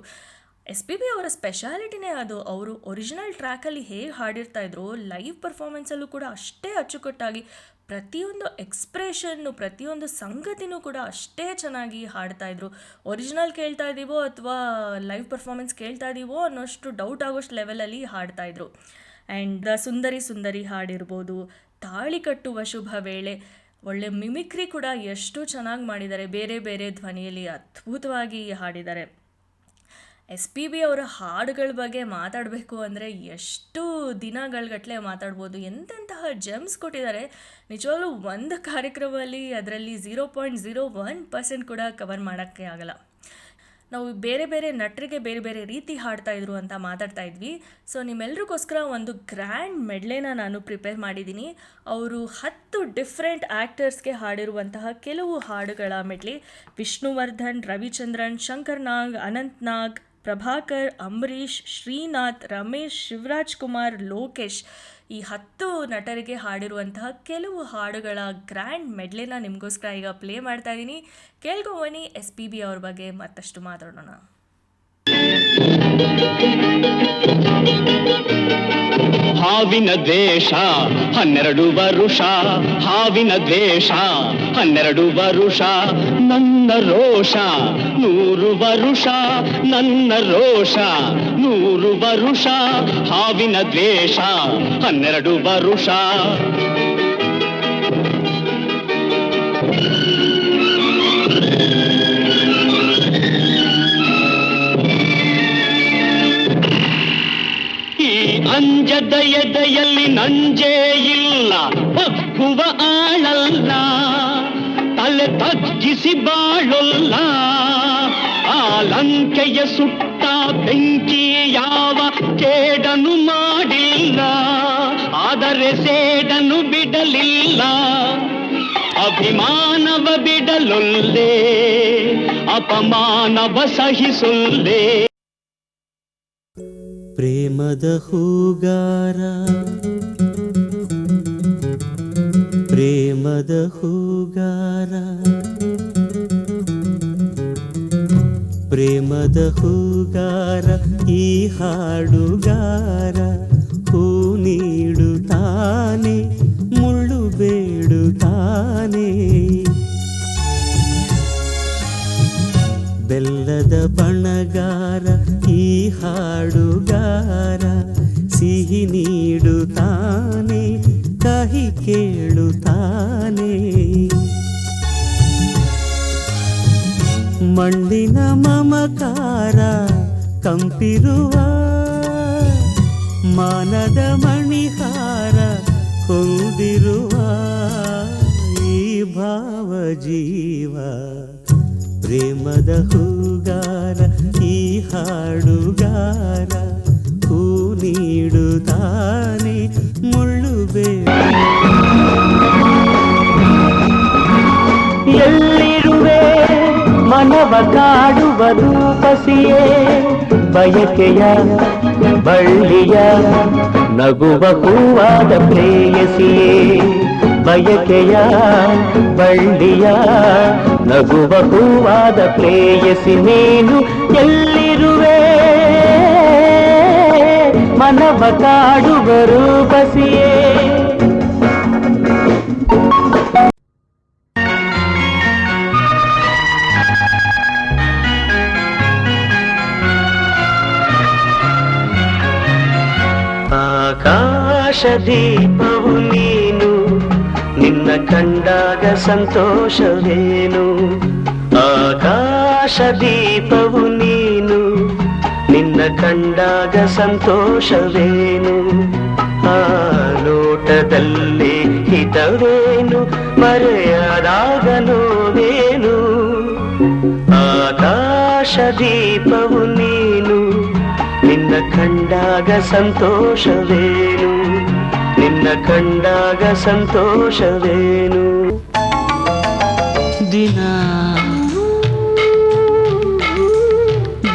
SPB ಅವರ ಸ್ಪೆಷಾಲಿಟಿನೇ ಅದು. ಅವರು ಒರಿಜಿನಲ್ ಟ್ರ್ಯಾಕಲ್ಲಿ ಹೇಗೆ ಹಾಡಿರ್ತಾಯಿದ್ರು, ಲೈವ್ ಪರ್ಫಾರ್ಮೆನ್ಸಲ್ಲೂ ಕೂಡ ಅಷ್ಟೇ ಅಚ್ಚುಕಟ್ಟಾಗಿ ಪ್ರತಿಯೊಂದು ಎಕ್ಸ್ಪ್ರೆಷನ್ನು, ಪ್ರತಿಯೊಂದು ಸಂಗತಿನೂ ಕೂಡ ಅಷ್ಟೇ ಚೆನ್ನಾಗಿ ಹಾಡ್ತಾಯಿದ್ರು. ಒರಿಜಿನಲ್ ಕೇಳ್ತಾ ಇದ್ದೀವೋ ಅಥವಾ ಲೈವ್ ಪರ್ಫಾರ್ಮೆನ್ಸ್ ಕೇಳ್ತಾ ಇದ್ದೀವೋ ಅನ್ನೋಷ್ಟು ಡೌಟ್ ಆಗೋಷ್ಟು ಲೆವೆಲಲ್ಲಿ ಹಾಡ್ತಾಯಿದ್ರು. ಆ್ಯಂಡ್ ಸುಂದರಿ ಸುಂದರಿ ಹಾಡಿರ್ಬೋದು, ತಾಳಿ ಕಟ್ಟುವ ಶುಭ ವೇಳೆ, ಒಳ್ಳೆ ಮಿಮಿಕ್ರಿ ಕೂಡ ಎಷ್ಟು ಚೆನ್ನಾಗಿ ಮಾಡಿದ್ದಾರೆ. ಬೇರೆ ಬೇರೆ ಧ್ವನಿಯಲ್ಲಿ ಅದ್ಭುತವಾಗಿ ಹಾಡಿದ್ದಾರೆ. SPB ಅವರ ಹಾಡುಗಳ ಬಗ್ಗೆ ಮಾತಾಡಬೇಕು ಅಂದರೆ ಎಷ್ಟು ದಿನಗಳಗಟ್ಟಲೆ ಮಾತಾಡ್ಬೋದು. ಎಂತೆಂತಹ ಜೆಮ್ಸ್ ಕೊಟ್ಟಿದ್ದಾರೆ. ನಿಜವಾಗ್ಲೂ ಒಂದು ಕಾರ್ಯಕ್ರಮದಲ್ಲಿ ಅದರಲ್ಲಿ 0.01% ಕೂಡ ಕವರ್ ಮಾಡೋಕ್ಕೆ ಆಗಲ್ಲ. ನಾವು ಬೇರೆ ಬೇರೆ ನಟರಿಗೆ ಬೇರೆ ಬೇರೆ ರೀತಿ ಹಾಡ್ತಾಯಿದ್ರು ಅಂತ ಮಾತಾಡ್ತಾ ಇದ್ವಿ. ಸೊ ನಿಮ್ಮೆಲ್ರಿಗೋಸ್ಕರ ಒಂದು ಗ್ರ್ಯಾಂಡ್ ಮೆಡ್ಲೇನ ನಾನು ಪ್ರಿಪೇರ್ ಮಾಡಿದ್ದೀನಿ. ಅವರು 10 ಡಿಫ್ರೆಂಟ್ ಆ್ಯಕ್ಟರ್ಸ್ಗೆ ಹಾಡಿರುವಂತಹ ಕೆಲವು ಹಾಡುಗಳ ಮೆಡ್ಲಿ. ವಿಷ್ಣುವರ್ಧನ್, ರವಿಚಂದ್ರನ್, ಶಂಕರ್ ನಾಗ್, ಅನಂತ್ ನಾಗ್, ಪ್ರಭಾಕರ್, ಅಂಬರೀಷ್, ಶ್ರೀನಾಥ್, ರಮೇಶ್, ಶಿವರಾಜ್ ಕುಮಾರ್, ಲೋಕೇಶ್, ಈ 10 ನಟರಿಗೆ ಹಾಡಿರುವಂತಹ ಕೆಲವು ಹಾಡುಗಳ ಗ್ರ್ಯಾಂಡ್ ಮೆಡ್ಲೇನ ನಿಮಗೋಸ್ಕರ ಈಗ ಪ್ಲೇ ಮಾಡ್ತಾ ಇದ್ದೀನಿ. ಕೇಳ್ಕೊಬನ್ನಿ. SPB ಅವ್ರ ಬಗ್ಗೆ ಮತ್ತಷ್ಟು ಮಾತಾಡೋಣ. ಹಾವಿನ ದ್ವೇಷ 12 ವರುಷ, ಹಾವಿನ ದ್ವೇಷ 12 ವರುಷ, ನನ್ನ ರೋಷ 100 ವರುಷ, ನನ್ನ ರೋಷ 100 ವರುಷ, ಹಾವಿನ ದ್ವೇಷ 12 ವರುಷ. ಅಂಜದ ಎದೆಯಲ್ಲಿ ನಂಜೇ ಇಲ್ಲ, ಬಗ್ಗುವ ಆಳಲ್ಲ, ತಲೆ ತಗ್ಗಿಸಿ ಬಾಳೊಲ್ಲ, ಆ ಲಂಕೆಯ ಸುಟ್ಟ ಬೆಂಕಿ ಯಾವ ಕೇಡನು ಮಾಡಿಲ್ಲ, ಆದರೆ ಸೇಡನು ಬಿಡಲಿಲ್ಲ. ಅಭಿಮಾನವ ಬಿಡಲೊಲ್ಲೆ, ಅಪಮಾನವ ಸಹಿಸೊಲ್ಲೆ. ಪ್ರೇಮದ ಹೂಗಾರ, ಪ್ರೇಮದ ಹೂಗಾರ, ಪ್ರೇಮದ ಹೂಗಾರ, ಈ ಹಾಡುಗಾರ ಹೂ ನೀಡುತ್ತಾನೆ, ಮುಳ್ಳು ಬೇಡುತ್ತಾನೆ. ಬೆಲ್ಲದ ಬಣಗಾರ, ಈ ಹಾಡುಗಾರ ಸಿಹಿ ನೀಡುತ್ತಾನೆ, ಕಹಿ ಕೇಳುತ್ತಾನೆ. ಮಣ್ಣಿನ ಮಮಕಾರ ಕಂಪಿರುವ ಮಾನದ ಮಣಿಹಾರ ಹೊಂದಿರುವ ಈ ಭಾವ ಜೀವ. ಪ್ರೇಮದ ಹೂಗಾರ, ಈ ಹಾಡುಗಾರ ಹೂ ನೀಡುತ್ತಾನೆ, ಮುಳ್ಳು ಬೇಡ. ಎಲ್ಲಿರುವೆ ಮನವ ಕಾಡುವ ರೂಪಸಿಯೇ, ಬಯಕೆಯ ಬಳ್ಳಿಯ ನಗುವ ಹೂವಾದ ಪ್ರೇಯಸಿಯೇ. ಬಯಕೆಯ ಬಳ್ಳಿಯ ನಗುವ ಹೂವಾದ ಪ್ರೇಯಸಿ ನೀನು. ಎಲ್ಲಿರುವೆ ಮನವ ಕಾಡುವ ರೂಪಸಿಯೇ. ಆಕಾಶ ದೀಪವು ನೀನು, ನಿನ್ನ ಕಂಡಾಗ ಸಂತೋಷವೇನು. ಆಕಾಶ ದೀಪವು ನೀನು, ನಿನ್ನ ಕಂಡಾಗ ಸಂತೋಷವೇನು. ಆ ಲೋಟದಲ್ಲಿ ಹಿತವೇನು, ಮರೆಯದಾಗ ನೋವೇನು. ಆಕಾಶ ದೀಪವು ನೀನು, ನಿನ್ನ ಕಂಡಾಗ ಸಂತೋಷವೇನು, ನಿನ್ನ ಕಂಡಾಗ ಸಂತೋಷವೇನು. ದಿನ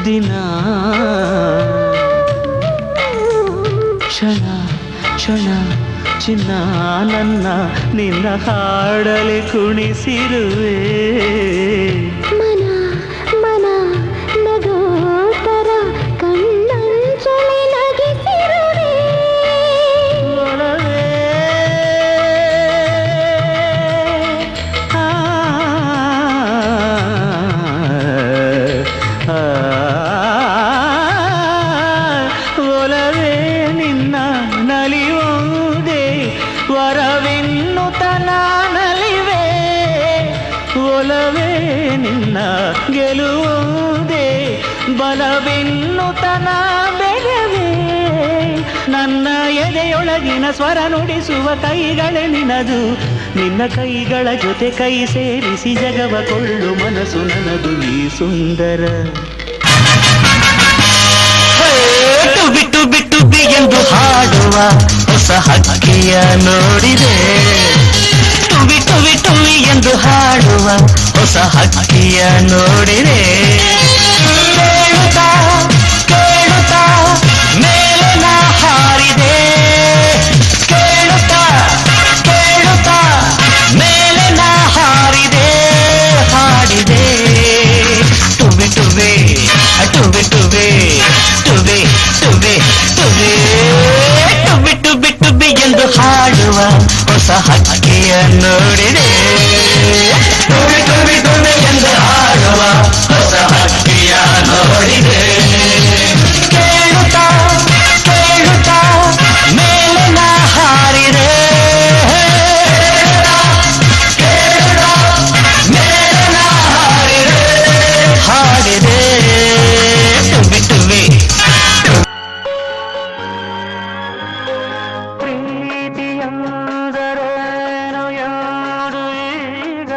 ದಿನ ಕ್ಷಣ ಕ್ಷಣ ಚಿನ್ನ ನನ್ನ ನಿನ್ನ ಹಾಡಲಿ ಕುಣಿಸಿರುವೆ. ಮನ ಮನ ನಗೋತರ ಕಣ್ಣಂಚಲಿ ನಗಿಸಿರುವೆ. ಒಲವೇ ನಿನ್ನ ನಲಿಯುವುದೇ ವರವೆನ್ನುತನ ನಲಿವೆ. ಒಲವೇ ನಿನ್ನ ಗೆಲುವುದೇ ಬಲವೆನ್ನುತನ ಬೆರವೇ. ನನ್ನ ಎದೆಯೊಳಗಿನ ಸ್ವರ ನುಡಿಸುವ ಕೈಗಳೇ ನಿನದು, ನಿನ್ನ ಕೈಗಳ ಜೊತೆ ಕೈ ಸೇರಿಸಿ ಜಗವ ಕೊಳ್ಳು ಮನಸ್ಸು ನನ್ನದು ಈ ಸುಂದರ. ಬಿಟ್ಟು ಬಿಟ್ಟು ಎಂದು ಹಾಡುವ ಹೊಸ ಹಕ್ಕಿಯ ನೋಡಿದೆ. ಟುವಿ ಟುವಿ ಟುವಿ ಎಂದು ಹಾಡುವ ಹೊಸ ಹಕ್ಕಿಯ ನೋಡಿದೆ. ಕೇಳುತ್ತಾ ಕೇಳುತ್ತಾ ಮೇಲೆ ನಾ ಹಾರಿದೆ. ಕೇಳುತ್ತಾ ಕೇಳುತ್ತಾ ಮೇಲೆ ನಾ ಹಾರಿದೆ, ಹಾಡಿದೆ. ಟುವಿ ಟುವೆ ಟುವೆ ಟುವೆ ಟುವೆ ಟುವೆ ಟುವೆ ಟುವಿ ಟುವಿ ಟುವಿ ಎಂದು ಹಾಡುವ ಹೊಸ ಹಕ್ಕಿಯ ನೋಡಿದೆ. ಟುವಿ ಟುವಿ ಟುವಿ ಎಂದು ಹಾಡುವ ಹೊಸ ಹಕ್ಕಿಯ ನೋಡಿದೆ. ಕೇಳುತ್ತಾ ಕೇಳುತ್ತಾ ಮೇಲೆ ನಾ ಹಾರಿದೆ. ಕೇಳುತ್ತಾ ಮೇಲೆ ನಾ ಹಾರಿದೆ, ಹಾಡಿದೆ. ಟುವಿ ಟುವಿ ಪ್ರೀತಿಯಂದರೇನು ಯಾರು ಈಗ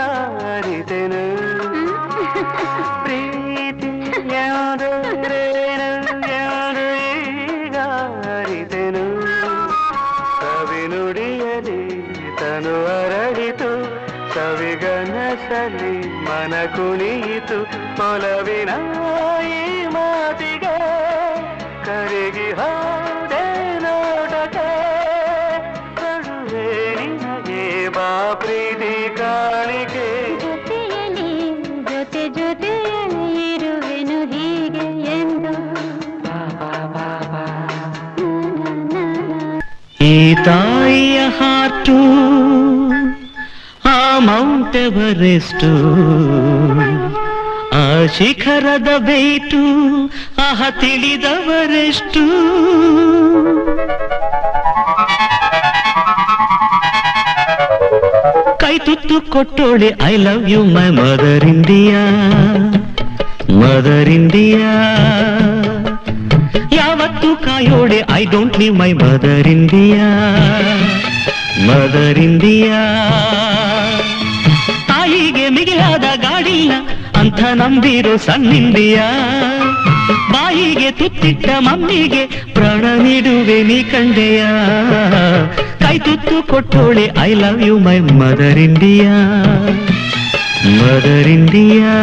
ಅರಿತೆನು. ತನು ಅರಳಿತು ಸವಿಗನಸಲಿ ಮನ ಕುಣಿಯಿತು ಒಲವಿನ ಈ ಮಾತಿಗೆ ಕರಗಿ ಹೋದೆ ನೋಟಕ್ಕೆ ಕಡುವೆ ನಿನಗೆ ಬಾ ಪ್ರೀತಿ ಕಾಣಿಕೆ ಜೊತೆಯಲ್ಲಿ ಜೊತೆಯಲ್ಲಿ ಇರುವೆನು ಹೀಗೆ ಎಂದು ಈ ತಾಯಿಯ ಹಾರ್ಟು ಆ ಮೌಂಟ್ ಎವರೆಸ್ಟು ಆ ಶಿಖರದ ಬೇಟು ಆಹ ತಿಳಿದವರೆಷ್ಟು ಕೈ ತುತ್ತು ಕೊಟ್ಟೋಳೆ I love you my mother India mother India ಯಾವತ್ತು ಕಾಯೋಡೆ I don't leave my mother India mother India ತಾಯಿಗೆ ಮಿಗಿಲಾದ ಗಾಡಿಲ್ಲ ಅಂತ ನಂಬಿರೋ ಸಣ್ಣಿಂಡಿಯಾ ಬಾಯಿಗೆ ತುತ್ತಿಟ್ಟ ಮಮ್ಮಿಗೆ ಪ್ರಾಣ ನೀಡುವೆ ನೀ ಕಂಡೆಯ ಕೈ ತುತ್ತು ಕೊಟ್ಟೋಳೆ I love you my mother India mother India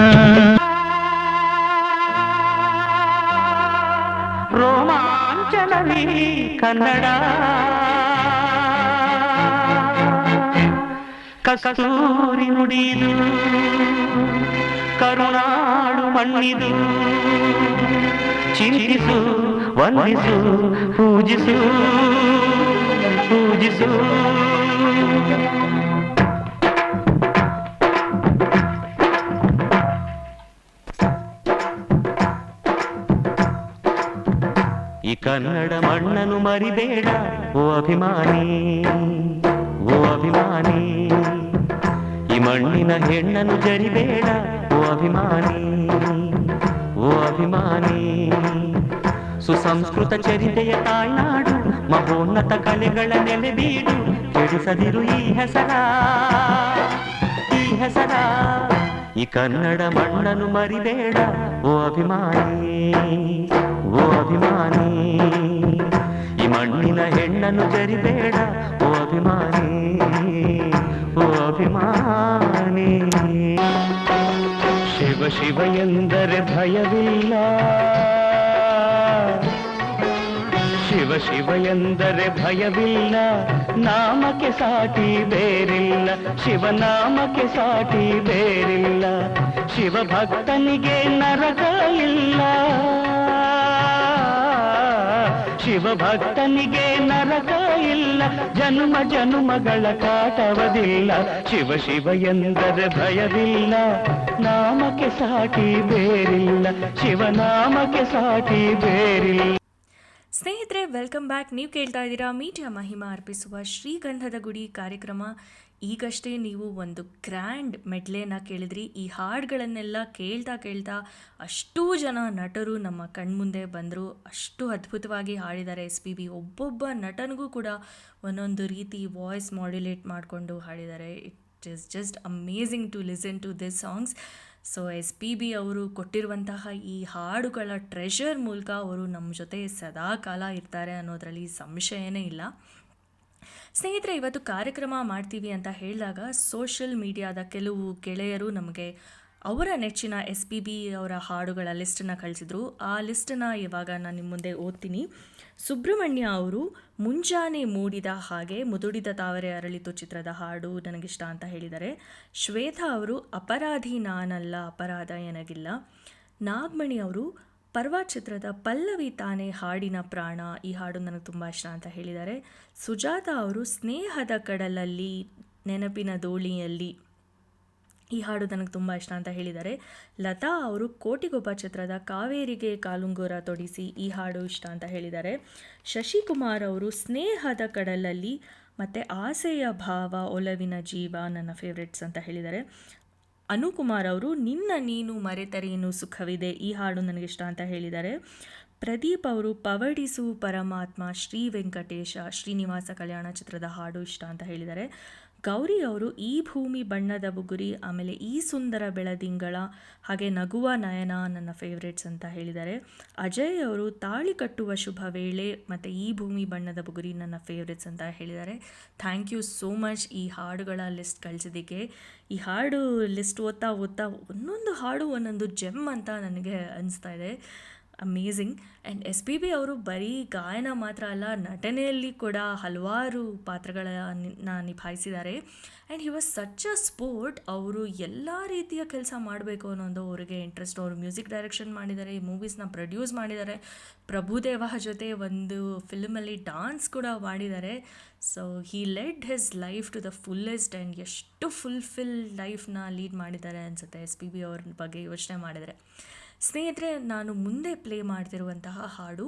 ರೋಮಾಂಚನವೇ ಕನ್ನಡ ಕಸ್ತೂರಿ ನುಡಿದು ಕರುಣಾಳು ಮಣ್ಣಿದು ಚಿಂತಿಸು ವಂದಿಸು ಪೂಜಿಸು ಪೂಜಿಸು ಈ ಕನ್ನಡ ಮಣ್ಣನ್ನು ಮರಿಬೇಡ ಓ ಅಭಿಮಾನಿ ಓ ಅಭಿಮಾನಿ ಈ ಮಣ್ಣಿನ ಹೆಣ್ಣನ್ನು ಜರಿಬೇಡ ಓ ಅಭಿಮಾನಿ ಓ ಅಭಿಮಾನಿ ಸುಸಂಸ್ಕೃತ ಚರಿತೆಯ ತಾಯ್ನಾಡು ಮಹೋನ್ನತ ಕಲೆಗಳ ನೆಲೆಬೀಡು ಕೆಡಿಸದಿರು ಈ ಹೆಸರ ಈ ಹೆಸರ ಈ ಕನ್ನಡ ಮಣ್ಣನ್ನು ಮರಿಬೇಡ ಓ ಅಭಿಮಾನಿ ಓ ಅಭಿಮಾನಿ ಈ ಮಣ್ಣಿನ ಹೆಣ್ಣನ್ನು ಜರಿಬೇಡ ಓ ಅಭಿಮಾನಿ ಓ ಅಭಿಮಾನಿ ಶಿವ ಶಿವ ಎಂದರೆ ಭಯವಿಲ್ಲ ಶಿವ ಶಿವ ಎಂದರೆ ಭಯವಿಲ್ಲ ನಾಮಕ್ಕೆ ಸಾಟಿ ಬೇರಿಲ್ಲ ಶಿವನಾಮಕ್ಕೆ ಸಾಟಿ ಬೇರಿಲ್ಲ ಶಿವ ಭಕ್ತನಿಗೆ ನರಕ ಇಲ್ಲ ಶಿವ ಭಕ್ತನಿಗೆ ನರಕ ಇಲ್ಲ ಜನ್ಮ ಜನ್ಮಗಳ ಕಾಟವದಿಲ್ಲ ಶಿವ ಶಿವ ಎಂದರೆ ಭಯವಿಲ್ಲ ನಾಮಕ್ಕೆ ಸಾಟಿ ಬೇರಿಲ್ಲ ಶಿವನಾಮಕ್ಕೆ ಸಾಟಿ ಬೇರಿಲ್ಲ. ಸ್ನೇಹಿತರೆ, ವೆಲ್ಕಮ್ ಬ್ಯಾಕ್. ನೀವು ಕೇಳ್ತಾ ಇದ್ದೀರಾ ಮೀಡಿಯಾ ಮಹಿಮಾ ಅರ್ಪಿಸುವ ಶ್ರೀಗಂಧದ ಗುಡಿ ಕಾರ್ಯಕ್ರಮ. ಈಗಷ್ಟೇ ನೀವು ಒಂದು ಗ್ರ್ಯಾಂಡ್ ಮೆಡ್ಲೇನ ಕೇಳಿದ್ರಿ. ಈ ಹಾಡುಗಳನ್ನೆಲ್ಲ ಕೇಳ್ತಾ ಅಷ್ಟೂ ಜನ ನಟರು ನಮ್ಮ ಕಣ್ಮುಂದೆ ಬಂದರು. ಅಷ್ಟು ಅದ್ಭುತವಾಗಿ ಹಾಡಿದ್ದಾರೆ SPB. ಒಬ್ಬೊಬ್ಬ ನಟನಿಗೂ ಕೂಡ ಒಂದೊಂದು ರೀತಿ ವಾಯ್ಸ್ ಮಾಡ್ಯುಲೇಟ್ ಮಾಡಿಕೊಂಡು ಹಾಡಿದ್ದಾರೆ. It is just amazing to listen to this songs. So SPB ಅವರು ಕೊಟ್ಟಿರುವಂತಹ ಈ ಹಾಡುಗಳ ಟ್ರೆಷರ್ ಮೂಲಕ ಅವರು ನಮ್ಮ ಜೊತೆ ಸದಾ ಕಾಲ ಇರ್ತಾರೆ ಅನ್ನೋದರಲ್ಲಿ ಸಂಶಯನೇ ಇಲ್ಲ. ಸ್ನೇಹಿತರೆ, ಇವತ್ತು ಕಾರ್ಯಕ್ರಮ ಮಾಡ್ತೀವಿ ಅಂತ ಹೇಳಿದಾಗ ಸೋಷಿಯಲ್ ಮೀಡಿಯಾದ ಕೆಲವು ಗೆಳೆಯರು ನಮಗೆ ಅವರ ನೆಚ್ಚಿನ SPB ಅವರ ಹಾಡುಗಳ ಲಿಸ್ಟನ್ನು ಕಳಿಸಿದರು. ಆ ಲಿಸ್ಟನ್ನು ಇವಾಗ ನಾನು ನಿಮ್ಮ ಮುಂದೆ ಓದ್ತೀನಿ. ಸುಬ್ರಹ್ಮಣ್ಯ ಅವರು ಮುಂಜಾನೆ ಮೂಡಿದ ಹಾಗೆ ಮುದುಡಿದ ತಾವರೆ ಅರಳಿತು ಚಿತ್ರದ ಹಾಡು ನನಗಿಷ್ಟ ಅಂತ ಹೇಳಿದ್ದಾರೆ. ಶ್ವೇತಾ ಅವರು ಅಪರಾಧಿ ನಾನಲ್ಲ ಅಪರಾಧ ಎನಗಿಲ್ಲ. ನಾಗಮಣಿ ಅವರು ಪರ್ವ ಚಿತ್ರದ ಪಲ್ಲವಿ ತಾನೇ ಹಾಡಿನ ಪ್ರಾಣ, ಈ ಹಾಡು ನನಗೆ ತುಂಬ ಇಷ್ಟ ಅಂತ ಹೇಳಿದ್ದಾರೆ. ಸುಜಾತ ಅವರು ಸ್ನೇಹದ ಕಡಲಲ್ಲಿ ನೆನಪಿನ ದೋಣಿಯಲ್ಲಿ, ಈ ಹಾಡು ನನಗೆ ತುಂಬ ಇಷ್ಟ ಅಂತ ಹೇಳಿದ್ದಾರೆ. ಲತಾ ಅವರು ಕೋಟಿಗೊಬ್ಬ ಚಿತ್ರದ ಕಾವೇರಿಗೆ ಕಾಲುಂಗುರ ತೊಡಿಸಿ, ಈ ಹಾಡು ಇಷ್ಟ ಅಂತ ಹೇಳಿದ್ದಾರೆ. ಶಶಿಕುಮಾರ್ ಅವರು ಸ್ನೇಹದ ಕಡಲಲ್ಲಿ ಮತ್ತು ಆಸೆಯ ಭಾವ ಒಲವಿನ ಜೀವ ನನ್ನ ಫೇವ್ರೆಟ್ಸ್ ಅಂತ ಹೇಳಿದ್ದಾರೆ. ಅನುಕುಮಾರ್ ಅವರು ನಿನ್ನ ನೀನು ಮರೆತರೇನು ಸುಖವಿದೆ, ಈ ಹಾಡು ನನಗಿಷ್ಟ ಅಂತ ಹೇಳಿದ್ದಾರೆ. ಪ್ರದೀಪ್ ಅವರು ಪವಡಿಸು ಪರಮಾತ್ಮ ಶ್ರೀ ವೆಂಕಟೇಶ ಶ್ರೀನಿವಾಸ ಕಲ್ಯಾಣ ಚಿತ್ರದ ಹಾಡು ಇಷ್ಟ ಅಂತ ಹೇಳಿದ್ದಾರೆ. ಗೌರಿ ಅವರು ಈ ಭೂಮಿ ಬಣ್ಣದ ಬುಗುರಿ, ಆಮೇಲೆ ಈ ಸುಂದರ ಬೆಳದಿಂಗಳ, ಹಾಗೆ ನಗುವ ನಯನ ನನ್ನ ಫೇವ್ರೇಟ್ಸ್ ಅಂತ ಹೇಳಿದ್ದಾರೆ. ಅಜಯ್ ಅವರು ತಾಳಿ ಕಟ್ಟುವ ಶುಭ ವೇಳೆ ಮತ್ತು ಈ ಭೂಮಿ ಬಣ್ಣದ ಬುಗುರಿ ನನ್ನ ಫೇವ್ರೇಟ್ಸ್ ಅಂತ ಹೇಳಿದ್ದಾರೆ. ಥ್ಯಾಂಕ್ ಯು ಸೋ ಮಚ್ ಈ ಹಾಡುಗಳ ಲಿಸ್ಟ್ ಕಳಿಸಿದ್ದಕ್ಕೆ. ಈ ಹಾಡು ಲಿಸ್ಟ್ ಓದ್ತಾ ಒಂದೊಂದು ಹಾಡು ಒಂದೊಂದು ಜೆಮ್ ಅಂತ ನನಗೆ ಅನಿಸ್ತಾ ಇದೆ. ಅಮೇಝಿಂಗ್. ಆ್ಯಂಡ್ SPB ಅವರು ಬರೀ ಗಾಯನ ಮಾತ್ರ ಅಲ್ಲ, ನಟನೆಯಲ್ಲಿ ಕೂಡ ಹಲವಾರು ಪಾತ್ರಗಳನ್ನು ನಿಭಾಯಿಸಿದ್ದಾರೆ. And he was such a sport. ಅವರು ಎಲ್ಲ ರೀತಿಯ ಕೆಲಸ ಮಾಡಬೇಕು ಅನ್ನೋದು ಅವರಿಗೆ ಇಂಟ್ರೆಸ್ಟ್. ಅವರು ಮ್ಯೂಸಿಕ್ ಡೈರೆಕ್ಷನ್ ಮಾಡಿದ್ದಾರೆ, ಈ ಮೂವೀಸ್ನ ಪ್ರೊಡ್ಯೂಸ್ ಮಾಡಿದ್ದಾರೆ, ಪ್ರಭುದೇವ ಜೊತೆ ಒಂದು ಫಿಲ್ಮಲ್ಲಿ ಡಾನ್ಸ್ ಕೂಡ ಮಾಡಿದ್ದಾರೆ. So he led his life to the fullest. And ಎಷ್ಟು ಫುಲ್ಫಿಲ್ ಲೈಫ್ನ ಲೀಡ್ ಮಾಡಿದ್ದಾರೆ ಅನಿಸುತ್ತೆ SPB ಅವ್ರ ಬಗ್ಗೆ ಯೋಚನೆ ಮಾಡಿದರೆ. ಸ್ನೇಹಿತರೆ, ನಾನು ಮುಂದೆ ಪ್ಲೇ ಮಾಡ್ತಿರುವಂತಹ ಹಾಡು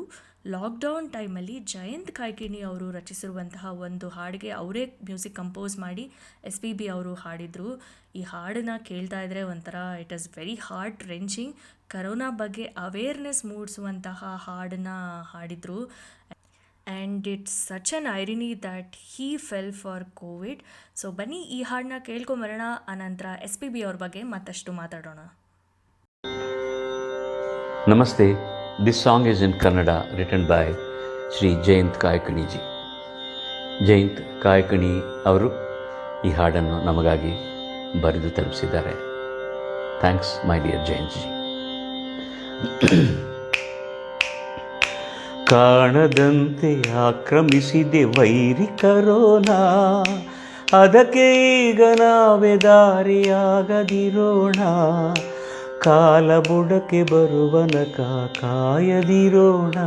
ಲಾಕ್ಡೌನ್ ಟೈಮಲ್ಲಿ ಜಯಂತ್ ಕಾಯ್ಕಿಣಿ ಅವರು ರಚಿಸಿರುವಂತಹ ಒಂದು ಹಾಡಿಗೆ ಅವರೇ ಮ್ಯೂಸಿಕ್ ಕಂಪೋಸ್ ಮಾಡಿ SPB ಅವರು ಹಾಡಿದರು. ಈ ಹಾಡನ್ನು ಕೇಳ್ತಾ ಇದ್ದರೆ ಒಂಥರ it is very heart wrenching. Corona ಬಗ್ಗೆ ಅವೇರ್ನೆಸ್ ಮೂಡಿಸುವಂತಹ ಹಾಡನ್ನು ಹಾಡಿದರು. And it's such an irony that he fell for COVID. So ಬನ್ನಿ ಈ ಹಾಡನ್ನ ಕೇಳ್ಕೊಂಬರೋಣ. ಅನಂತರ SPB ಅವ್ರ ಬಗ್ಗೆ ಮತ್ತಷ್ಟು ಮಾತಾಡೋಣ. Namaste. This song is in Kannada, written by Sri Jayant Kaikani ji. Jayant ಕಾಯ್ಕಣಿ ಅವರು ಈ ಹಾಡನ್ನು ನಮಗಾಗಿ ಬರೆದು ತಲುಪಿಸಿದ್ದಾರೆ. Thanks my dear Jayant ji. ಕಾಣದಂತೆ ಆಕ್ರಮಿಸಿದೆ ವೈರಿ ಕರೋನಾ, ಅದಕ್ಕೆ ಈಗ ನಾವೇ ದಾರಿಯಾಗದಿರೋಣ. ಕಾಲ ಬುಡಕ್ಕೆ ಬರುವನಕ ಕಾಯದಿರೋಣ,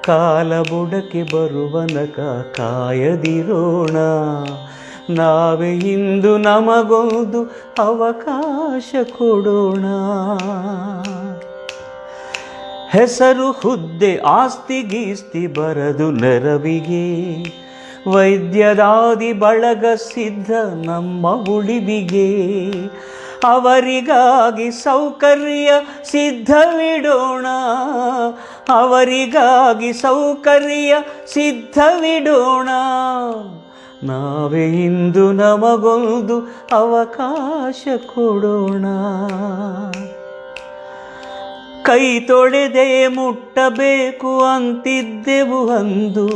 ಕಾಲ ಬುಡಕ್ಕೆ ಬರುವನಕ ಕಾಯದಿರೋಣ. ನಾವೇ ಇಂದು ನಮಗೊಂದು ಅವಕಾಶ ಕೊಡೋಣ. ಹೆಸರು ಹುದ್ದೆ ಆಸ್ತಿ ಗೀಸ್ತಿ ಬರದು ನೆರವಿಗೆ, ವೈದ್ಯದಾದಿ ಬಳಗ ಸಿದ್ಧ ನಮ್ಮ ಉಳಿವಿಗೆ. ಅವರಿಗಾಗಿ ಸೌಕರ್ಯ ಸಿದ್ಧವಿಡೋಣ, ಅವರಿಗಾಗಿ ಸೌಕರ್ಯ ಸಿದ್ಧವಿಡೋಣ. ನಾವೇ ಇಂದು ನಮಗೊಂದು ಅವಕಾಶ ಕೊಡೋಣ. ಕೈ ತೊಳೆದೇ ಮುಟ್ಟಬೇಕು ಅಂತಿದ್ದೆವು ಅಂದು,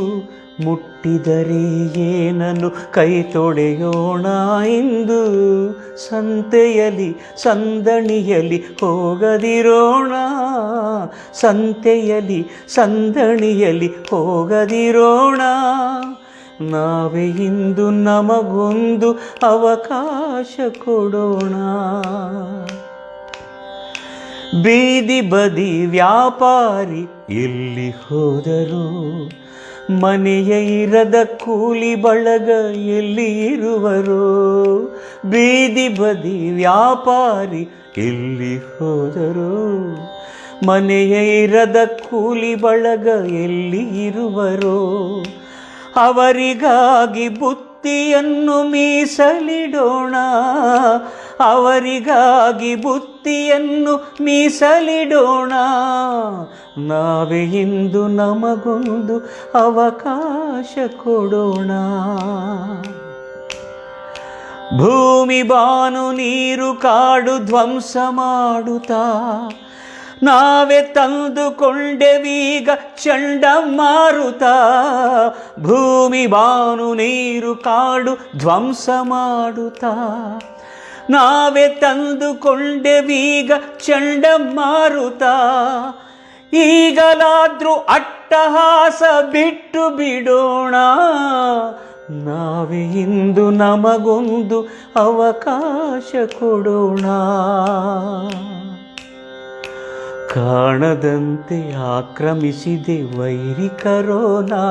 ಮುಟ್ಟಿದರೆ ಏನನ್ನು ಕೈ ತೊಳೆಯೋಣ ಇಂದು. ಸಂತೆಯಲ್ಲಿ ಸಂದಣಿಯಲ್ಲಿ ಹೋಗದಿರೋಣ, ಸಂತೆಯಲ್ಲಿ ಸಂದಣಿಯಲ್ಲಿ ಹೋಗದಿರೋಣ. ನಾವೇ ಇಂದು ನಮಗೊಂದು ಅವಕಾಶ ಕೊಡೋಣ. ಬೀದಿ ಬದಿ ವ್ಯಾಪಾರಿ ಎಲ್ಲಿ ಹೋದರು, ಮನೆಯ ಇರದ ಕೂಲಿ ಬಳಗ ಎಲ್ಲಿ ಇರುವರು. ಬೀದಿ ಬದಿ ವ್ಯಾಪಾರಿ ಎಲ್ಲಿ ಹೋದರು, ಮನೆಯ ಇರದ ಕೂಲಿ ಬಳಗ ಎಲ್ಲಿ ಇರುವರು. ಅವರಿಗಾಗಿ ಬುತ್ತಿಯನ್ನು ಮೀಸಲಿಡೋಣ, ಅವರಿಗಾಗಿ ಬುತ್ತಿಯನ್ನು ಮೀಸಲಿಡೋಣ. ನಾವೇ ಇಂದು ನಮಗೊಂದು ಅವಕಾಶ ಕೊಡೋಣ. ಭೂಮಿ ಬಾನು ನೀರು ಕಾಡು ಧ್ವಂಸ ಮಾಡುತ್ತಾ, ನಾವೇ ತಂದುಕೊಂಡೆವೀಗ ಚಂಡಮಾರುತ. ಭೂಮಿ ಬಾನು ನೀರು ಕಾಡು ಧ್ವಂಸ ಮಾಡುತ್ತಾ, ನಾವೇ ತಂದುಕೊಂಡೆವೀಗ ಚಂಡಮಾರುತ. ಈಗಲಾದ್ರೂ ಅಟ್ಟಹಾಸ ಬಿಟ್ಟು ಬಿಡೋಣ, ನಾವೇ ಇಂದು ನಮಗೊಂದು ಅವಕಾಶ ಕೊಡೋಣ. ಕಾಣದಂತೆ ಆಕ್ರಮಿಸಿದೆ ವೈರಿ ಕರೋನಾ,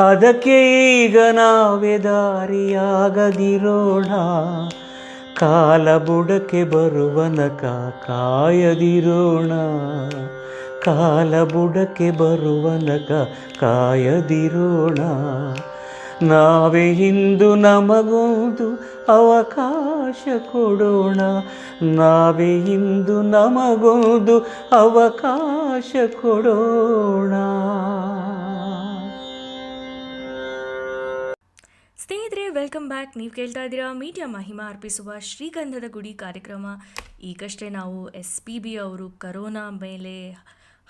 ಅದಕ್ಕೆ ಈಗ ನಾವೇ ದಾರಿಯಾಗದಿರೋಣ. ಕಾಲ ಬುಡಕ್ಕೆ ಬರುವನಕ ಕಾಯದಿರೋಣ, ಕಾಲ ಬುಡಕ್ಕೆ ಬರುವನಕ ಕಾಯದಿರೋಣ. ನಾವೇ ಇಂದು ನಮಗೊಂದು ಅವಕಾಶ ಕೊಡೋಣ, ನಾವೇ ಇಂದು ನಮಗೊಂದು ಅವಕಾಶ ಕೊಡೋಣ. ಸ್ನೇಹಿತರೆ, ವೆಲ್ಕಮ್ ಬ್ಯಾಕ್. ನೀವು ಕೇಳ್ತಾ ಇದ್ದೀರಾ ಮೀಡಿಯಾ ಮಹಿಮಾ ಅರ್ಪಿಸುವ ಶ್ರೀಗಂಧದ ಗುಡಿ ಕಾರ್ಯಕ್ರಮ. ಈಗಷ್ಟೇ ನಾವು SPB ಅವರು ಕರೋನಾ ಮೇಲೆ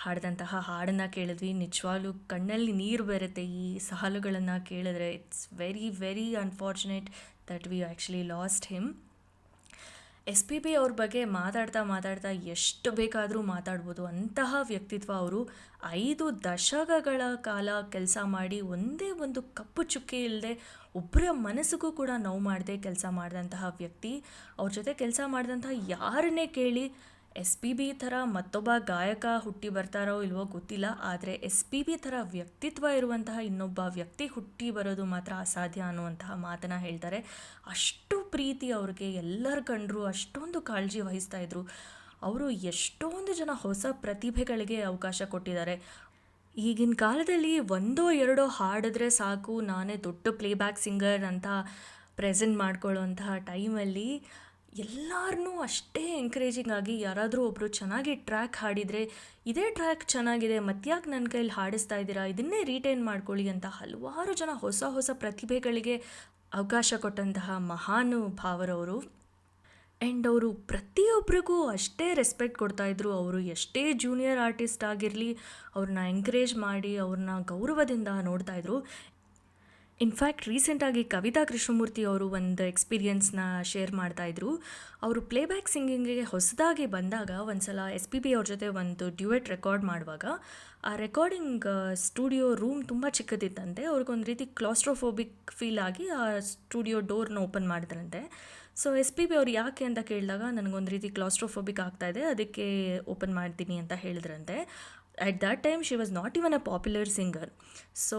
ಹಾಡಿದಂತಹ ಹಾಡನ್ನು ಕೇಳಿದ್ವಿ. ನಿಜವಾಗ್ಲೂ ಕಣ್ಣಲ್ಲಿ ನೀರು ಬರುತ್ತೆ ಈ ಸಾಲುಗಳನ್ನು ಕೇಳಿದ್ರೆ. It's very very unfortunate that we actually last him. SPB ಅವ್ರ ಬಗ್ಗೆ ಮಾತಾಡ್ತಾ ಎಷ್ಟು ಬೇಕಾದರೂ ಮಾತಾಡ್ಬೋದು. ಅಂತಹ ವ್ಯಕ್ತಿತ್ವ ಅವರು. 5 ದಶಕಗಳ ಕಾಲ ಕೆಲಸ ಮಾಡಿ ಒಂದೇ ಒಂದು ಕಪ್ಪು ಚುಕ್ಕೆ ಇಲ್ಲದೆ ಒಬ್ಬರ ಮನಸ್ಸಿಗೂ ಕೂಡ ನೋವು ಮಾಡದೆ ಕೆಲಸ ಮಾಡಿದಂತಹ ವ್ಯಕ್ತಿ. ಅವ್ರ ಜೊತೆ ಕೆಲಸ ಮಾಡಿದಂತಹ ಯಾರನ್ನೇ ಕೇಳಿ SPB ಥರ ಮತ್ತೊಬ್ಬ ಗಾಯಕ ಹುಟ್ಟಿ ಬರ್ತಾರೋ ಇಲ್ವೋ ಗೊತ್ತಿಲ್ಲ, ಆದರೆ SPB ಥರ ವ್ಯಕ್ತಿತ್ವ ಇರುವಂತಹ ಇನ್ನೊಬ್ಬ ವ್ಯಕ್ತಿ ಹುಟ್ಟಿ ಬರೋದು ಮಾತ್ರ ಅಸಾಧ್ಯ ಅನ್ನುವಂತಹ ಮಾತನ್ನು ಹೇಳ್ತಾರೆ. ಅಷ್ಟು ಪ್ರೀತಿ ಅವ್ರಿಗೆ ಎಲ್ಲರ ಕಂಡರೂ, ಅಷ್ಟೊಂದು ಕಾಳಜಿ ವಹಿಸ್ತಾಯಿದ್ರು ಅವರು. ಎಷ್ಟೊಂದು ಜನ ಹೊಸ ಪ್ರತಿಭೆಗಳಿಗೆ ಅವಕಾಶ ಕೊಟ್ಟಿದ್ದಾರೆ. ಈಗಿನ ಕಾಲದಲ್ಲಿ 1-2 ಹಾಡಿದ್ರೆ ಸಾಕು, ನಾನೇ ದೊಡ್ಡ ಪ್ಲೇಬ್ಯಾಕ್ ಸಿಂಗರ್ ಅಂತ ಪ್ರೆಸೆಂಟ್ ಮಾಡ್ಕೊಳ್ಳೋಂತಹ ಟೈಮಲ್ಲಿ ಎಲ್ಲರನ್ನೂ ಅಷ್ಟೇ ಎಂಕರೇಜಿಂಗ್ ಆಗಿ ಯಾರಾದರೂ ಒಬ್ಬರು ಚೆನ್ನಾಗಿ ಟ್ರ್ಯಾಕ್ ಹಾಡಿದರೆ, ಇದೇ ಟ್ರ್ಯಾಕ್ ಚೆನ್ನಾಗಿದೆ, ಮತ್ತ್ಯಾಕೆ ನನ್ನ ಕೈಲಿ ಹಾಡಿಸ್ತಾ ಇದ್ದೀರಾ, ಇದನ್ನೇ ರೀಟೈನ್ ಮಾಡ್ಕೊಳ್ಳಿ ಅಂತ ಹಲವಾರು ಜನ ಹೊಸ ಹೊಸ ಪ್ರತಿಭೆಗಳಿಗೆ ಅವಕಾಶ ಕೊಟ್ಟಂತಹ ಮಹಾನುಭಾವರವರು. ಆ್ಯಂಡ್ ಅವರು ಪ್ರತಿಯೊಬ್ಬರಿಗೂ ಅಷ್ಟೇ ರೆಸ್ಪೆಕ್ಟ್ ಕೊಡ್ತಾಯಿದ್ರು. ಅವರು ಎಷ್ಟೇ ಜೂನಿಯರ್ ಆರ್ಟಿಸ್ಟ್ ಆಗಿರಲಿ ಅವ್ರನ್ನ ಎಂಕರೇಜ್ ಮಾಡಿ ಅವ್ರನ್ನ ಗೌರವದಿಂದ ನೋಡ್ತಾಯಿದ್ರು. ಇನ್ಫ್ಯಾಕ್ಟ್ ರೀಸೆಂಟಾಗಿ ಕವಿತಾ ಕೃಷ್ಣಮೂರ್ತಿ ಅವರು ಒಂದು ಎಕ್ಸ್ಪೀರಿಯನ್ಸ್ನ ಶೇರ್ ಮಾಡ್ತಾಯಿದ್ರು. ಅವರು ಪ್ಲೇಬ್ಯಾಕ್ ಸಿಂಗಿಂಗಿಗೆ ಹೊಸದಾಗಿ ಬಂದಾಗ ಒಂದು ಸಲ SPB ಅವ್ರ ಜೊತೆ ಒಂದು ಡ್ಯುಯೆಟ್ ರೆಕಾರ್ಡ್ ಮಾಡುವಾಗ ಆ ರೆಕಾರ್ಡಿಂಗ್ ಸ್ಟುಡಿಯೋ ರೂಮ್ ತುಂಬ ಚಿಕ್ಕದಿತ್ತಂತೆ. ಅವ್ರಿಗೊಂದು ರೀತಿ ಕ್ಲಾಸ್ಟ್ರೋಫೋಬಿಕ್ ಫೀಲ್ ಆಗಿ ಆ ಸ್ಟುಡಿಯೋ ಡೋರ್ನ ಓಪನ್ ಮಾಡಿದ್ರಂತೆ. ಸೊ SPB ಅವ್ರು ಯಾಕೆ ಅಂತ ಕೇಳಿದಾಗ, ನನಗೊಂದು ರೀತಿ ಕ್ಲಾಸ್ಟ್ರೋಫೋಬಿಕ್ ಆಗ್ತಾಯಿದೆ, ಅದಕ್ಕೆ ಓಪನ್ ಮಾಡ್ತೀನಿ ಅಂತ ಹೇಳಿದ್ರಂತೆ. At that time she was not even a popular singer. So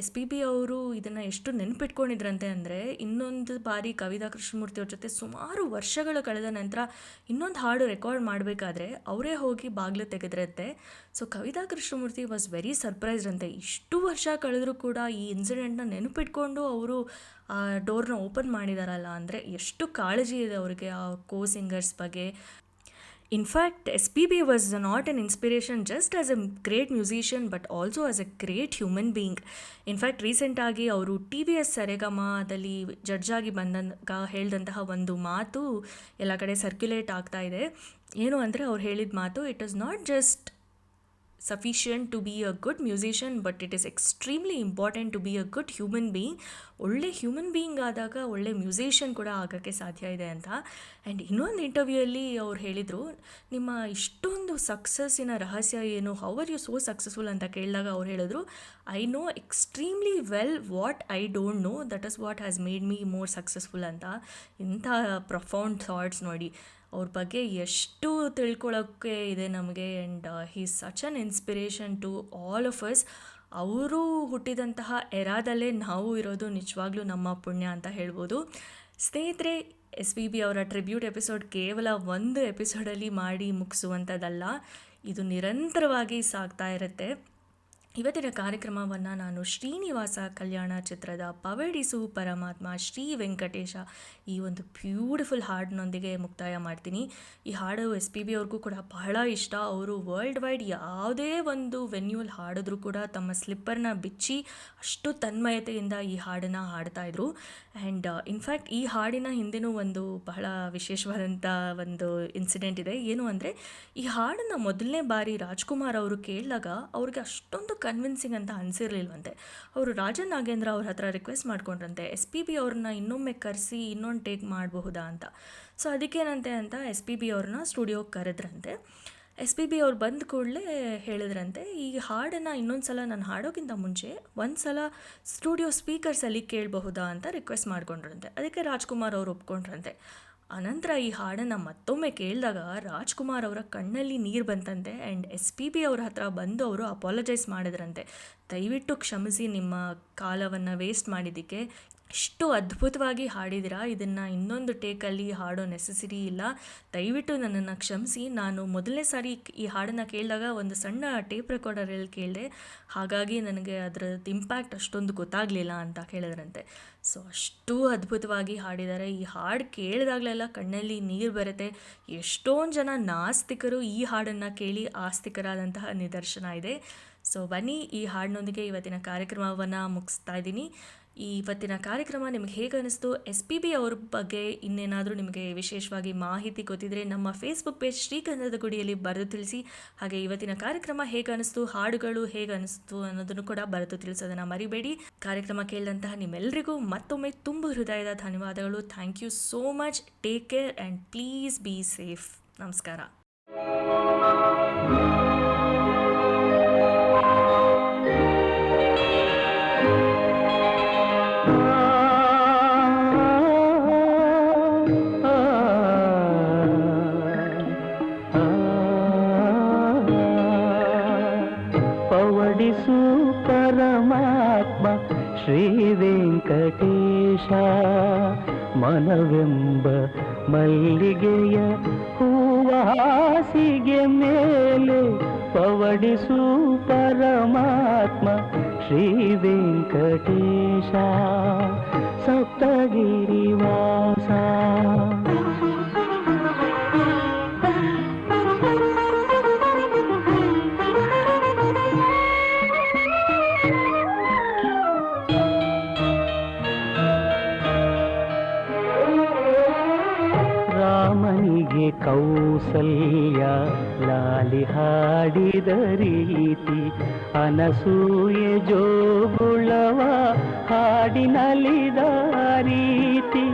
SPB ಅವರು ಇದನ್ನು ಎಷ್ಟು ನೆನಪಿಟ್ಕೊಂಡಿದ್ರಂತೆ ಅಂದರೆ, ಇನ್ನೊಂದು ಬಾರಿ ಕವಿತಾ ಕೃಷ್ಣಮೂರ್ತಿ ಅವ್ರ ಜೊತೆ ಸುಮಾರು ವರ್ಷಗಳು ಕಳೆದ ನಂತರ ಇನ್ನೊಂದು ಹಾಡು ರೆಕಾರ್ಡ್ ಮಾಡಬೇಕಾದ್ರೆ ಅವರೇ ಹೋಗಿ ಬಾಗಿಲು ತೆಗೆದ್ರಂತೆ. So Kavita Krishnamurthy was very surprised ಅಂತೆ. ಇಷ್ಟು ವರ್ಷ ಕಳೆದರೂ ಕೂಡ ಈ ಇನ್ಸಿಡೆಂಟ್ನ ನೆನಪಿಟ್ಕೊಂಡು ಅವರು ಆ ಡೋರ್ನ ಓಪನ್ ಮಾಡಿದಾರಲ್ಲ ಅಂದರೆ ಎಷ್ಟು ಕಾಳಜಿ ಇದೆ ಅವ್ರಿಗೆ ಆ ಸಿಂಗರ್ಸ್ ಬಗ್ಗೆ. In fact SPB was not an inspiration just as A great musician but also as A great human being. In fact ರೀಸೆಂಟಾಗಿ ಅವರು TVS ಸರೆಗಮದಲ್ಲಿ ಜಡ್ಜಾಗಿ ಬಂದಾಗ ಹೇಳಿದಂತಹ ಒಂದು ಮಾತು ಎಲ್ಲ ಕಡೆ ಸರ್ಕ್ಯುಲೇಟ್ ಆಗ್ತಾ ಇದೆ. ಏನು ಅಂದರೆ ಅವ್ರು ಹೇಳಿದ ಮಾತು, it is not just sufficient to be a good musician but it is extremely important to be a good human being. ಒಳ್ಳೆ ಹ್ಯೂಮನ್ ಬೀಯಿಂಗ್ ಆದಾಗ ಒಳ್ಳೆ ಮ್ಯೂಸಿಷಿಯನ್ ಕೂಡ ಆಗೋಕ್ಕೆ ಸಾಧ್ಯ ಇದೆ ಅಂತ. ಆ್ಯಂಡ್ ಇನ್ನೊಂದು ಇಂಟರ್ವ್ಯೂಯಲ್ಲಿ ಅವ್ರು ಹೇಳಿದರು, ನಿಮ್ಮ ಇಷ್ಟೊಂದು ಸಕ್ಸಸ್ಸಿನ ರಹಸ್ಯ ಏನು, how are you so successful ಅಂತ ಕೇಳಿದಾಗ ಅವ್ರು ಹೇಳಿದ್ರು, I know extremely well what I don't know, that is what has made me more successful ಅಂತ. ಇಂಥ ಪ್ರೊಫೌಂಡ್ ಥಾಟ್ಸ್ ನೋಡಿ. ಅವ್ರ ಬಗ್ಗೆ ಎಷ್ಟು ತಿಳ್ಕೊಳ್ಳೋಕ್ಕೆ ಇದೆ ನಮಗೆ. And he is such an inspiration to all of us. ಅವರು ಹುಟ್ಟಿದಂತಹ ಎರಾದಲ್ಲೇ ನಾವು ಇರೋದು ನಿಜವಾಗ್ಲೂ ನಮ್ಮ ಪುಣ್ಯ ಅಂತ ಹೇಳ್ಬೋದು. ಸ್ನೇಹಿತರೆ, SPB ಅವರ ಟ್ರಿಬ್ಯೂಟ್ ಎಪಿಸೋಡ್ ಕೇವಲ ಒಂದು ಎಪಿಸೋಡಲ್ಲಿ ಮಾಡಿ ಮುಗಿಸುವಂಥದ್ದಲ್ಲ, ಇದು ನಿರಂತರವಾಗಿ ಸಾಗ್ತಾ ಇರುತ್ತೆ. ಇವತ್ತಿನ ಕಾರ್ಯಕ್ರಮವನ್ನು ನಾನು ಶ್ರೀನಿವಾಸ ಕಲ್ಯಾಣ ಚಿತ್ರದ ಪವಡಿಸು ಪರಮಾತ್ಮ ಶ್ರೀ ವೆಂಕಟೇಶ ಈ ಒಂದು ಬ್ಯೂಟಿಫುಲ್ ಹಾಡಿನೊಂದಿಗೆ ಮುಕ್ತಾಯ ಮಾಡ್ತೀನಿ. ಈ ಹಾಡು SPB ಅವ್ರಿಗೂ ಕೂಡ ಬಹಳ ಇಷ್ಟ. ಅವರು ವರ್ಲ್ಡ್ ವೈಡ್ ಯಾವುದೇ ಒಂದು ವೆನ್ಯೂಲ್ ಹಾಡಿದ್ರೂ ಕೂಡ ತಮ್ಮ ಸ್ಲಿಪ್ಪರ್ನ ಬಿಚ್ಚಿ ಅಷ್ಟು ತನ್ಮಯತೆಯಿಂದ ಈ ಹಾಡನ್ನು ಹಾಡ್ತಾಯಿದ್ರು. ಆ್ಯಂಡ್ ಇನ್ಫ್ಯಾಕ್ಟ್ ಈ ಹಾಡಿನ ಹಿಂದೆನೂ ಒಂದು ಬಹಳ ವಿಶೇಷವಾದಂಥ ಒಂದು ಇನ್ಸಿಡೆಂಟ್ ಇದೆ. ಏನು ಅಂದರೆ, ಈ ಹಾಡನ್ನು ಮೊದಲನೇ ಬಾರಿ ರಾಜ್ಕುಮಾರ್ ಅವರು ಕೇಳಿದಾಗ ಅವ್ರಿಗೆ ಅಷ್ಟೊಂದು ಕನ್ವಿನ್ಸಿಂಗ್ ಅಂತ ಅನಿಸಿರ್ಲಿಲ್ವಂತೆ. ಅವರು ರಾಜನ್ ನಾಗೇಂದ್ರ ಅವ್ರ ಹತ್ರ ರಿಕ್ವೆಸ್ಟ್ ಮಾಡ್ಕೊಂಡ್ರಂತೆ, SPB ಅವ್ರನ್ನ ಇನ್ನೊಮ್ಮೆ ಕರೆಸಿ ಇನ್ನೊಂದು ಟೇಕ್ ಮಾಡಬಹುದಾ ಅಂತ. ಸೊ ಅದಕ್ಕೇನಂತೆ ಅಂತ SPB ಅವ್ರನ್ನ ಸ್ಟುಡಿಯೋಗೆ ಕರೆದ್ರಂತೆ. SPB ಅವ್ರು ಬಂದ ಕೂಡಲೇ ಹೇಳಿದ್ರಂತೆ, ಈ ಹಾಡನ್ನು ಇನ್ನೊಂದು ಸಲ ನಾನು ಹಾಡೋಕ್ಕಿಂತ ಮುಂಚೆ ಒಂದು ಸಲ ಸ್ಟುಡಿಯೋ ಸ್ಪೀಕರ್ಸಲ್ಲಿ ಕೇಳಬಹುದಾ ಅಂತ ರಿಕ್ವೆಸ್ಟ್ ಮಾಡ್ಕೊಂಡ್ರಂತೆ. ಅದಕ್ಕೆ ರಾಜ್ಕುಮಾರ್ ಅವರು ಒಪ್ಕೊಂಡ್ರಂತೆ. ಅನಂತರ ಈ ಹಾಡನ್ನು ಮತ್ತೊಮ್ಮೆ ಕೇಳಿದಾಗ ರಾಜ್ಕುಮಾರ್ ಅವರ ಕಣ್ಣಲ್ಲಿ ನೀರು ಬಂತಂತೆ. ಆ್ಯಂಡ್ SPB ಅವ್ರ ಹತ್ರ ಬಂದು ಅವರು ಅಪಾಲಜೈಸ್ ಮಾಡಿದ್ರಂತೆ, ದಯವಿಟ್ಟು ಕ್ಷಮಿಸಿ ನಿಮ್ಮ ಕಾಲವನ್ನು ವೇಸ್ಟ್ ಮಾಡಿದ್ದಕ್ಕೆ. ಇಷ್ಟು ಅದ್ಭುತವಾಗಿ ಹಾಡಿದ್ದೀರಾ, ಇದನ್ನು ಇನ್ನೊಂದು ಟೇಕಲ್ಲಿ ಹಾಡೋ ನೆಸೆಸಿಟಿ ಇಲ್ಲ. ದಯವಿಟ್ಟು ನನ್ನನ್ನು ಕ್ಷಮಿಸಿ. ನಾನು ಮೊದಲನೇ ಸಾರಿ ಈ ಹಾಡನ್ನು ಕೇಳಿದಾಗ ಒಂದು ಸಣ್ಣ ಟೇಪ್ ರೆಕಾರ್ಡರಲ್ಲಿ ಕೇಳಿದೆ, ಹಾಗಾಗಿ ನನಗೆ ಅದರದ್ದು ಇಂಪ್ಯಾಕ್ಟ್ ಅಷ್ಟೊಂದು ಗೊತ್ತಾಗಲಿಲ್ಲ ಅಂತ ಕೇಳಿದ್ರಂತೆ. ಸೊ ಅಷ್ಟು ಅದ್ಭುತವಾಗಿ ಹಾಡಿದ್ದಾರೆ. ಈ ಹಾಡು ಕೇಳಿದಾಗಲೆಲ್ಲ ಕಣ್ಣಲ್ಲಿ ನೀರು ಬರುತ್ತೆ. ಎಷ್ಟೊಂದು ಜನ ನಾಸ್ತಿಕರು ಈ ಹಾಡನ್ನು ಕೇಳಿ ಆಸ್ತಿಕರಾದಂತಹ ನಿದರ್ಶನ ಇದೆ. ಸೊ ಬನ್ನಿ, ಈ ಹಾಡಿನೊಂದಿಗೆ ಇವತ್ತಿನ ಕಾರ್ಯಕ್ರಮವನ್ನು ಮುಗಿಸ್ತಾ ಇದ್ದೀನಿ. ಇವತ್ತಿನ ಕಾರ್ಯಕ್ರಮ ನಿಮಗೆ ಹೇಗೆ ಅನ್ನಿಸ್ತು? SPB ಅವ್ರ ಬಗ್ಗೆ ಇನ್ನೇನಾದರೂ ನಿಮಗೆ ವಿಶೇಷವಾಗಿ ಮಾಹಿತಿ ಗೊತ್ತಿದ್ದರೆ ನಮ್ಮ ಫೇಸ್ಬುಕ್ ಪೇಜ್ ಶ್ರೀಗಂಧದ ಗುಡಿಯಲ್ಲಿ ಬರೆದು ತಿಳಿಸಿ. ಹಾಗೆ ಇವತ್ತಿನ ಕಾರ್ಯಕ್ರಮ ಹೇಗೆ ಅನ್ನಿಸ್ತು, ಹಾಡುಗಳು ಹೇಗೆ ಅನ್ನಿಸ್ತು ಅನ್ನೋದನ್ನು ಕೂಡ ಬರೆದು ತಿಳಿಸೋದನ್ನು ಮರಿಬೇಡಿ. ಕಾರ್ಯಕ್ರಮ ಕೇಳಿದಂತಹ ನಿಮ್ಮೆಲ್ಲರಿಗೂ ಮತ್ತೊಮ್ಮೆ ತುಂಬ ಹೃದಯದ ಧನ್ಯವಾದಗಳು. Thank you so much. Take care and please be safe. ನಮಸ್ಕಾರ. ಪವಡಿಸು ಪರಮಾತ್ಮ ಶ್ರೀ ವೆಂಕಟೇಶ, ಮನವೆಂಬ ಮಲ್ಲಿಗೆಯ ಹೂವಾಸಿಗೆ ಮೇಲೆ ಪವಡಿಸು ಪರಮಾತ್ಮ ಶ್ರೀ ವೆಂಕಟೇಶ, ಸಪ್ತಗಿರಿವಾಸ. ರಾಮನಿಗೆ ಕೌಸಲ್ಯ ಲಾಲಿ ಹಾಡಿದ ರೀತಿ, ಅನಸೂಯೆ ಜೋಗುಳವ ಹಾಡಿನಲಿದ ರೀತಿ.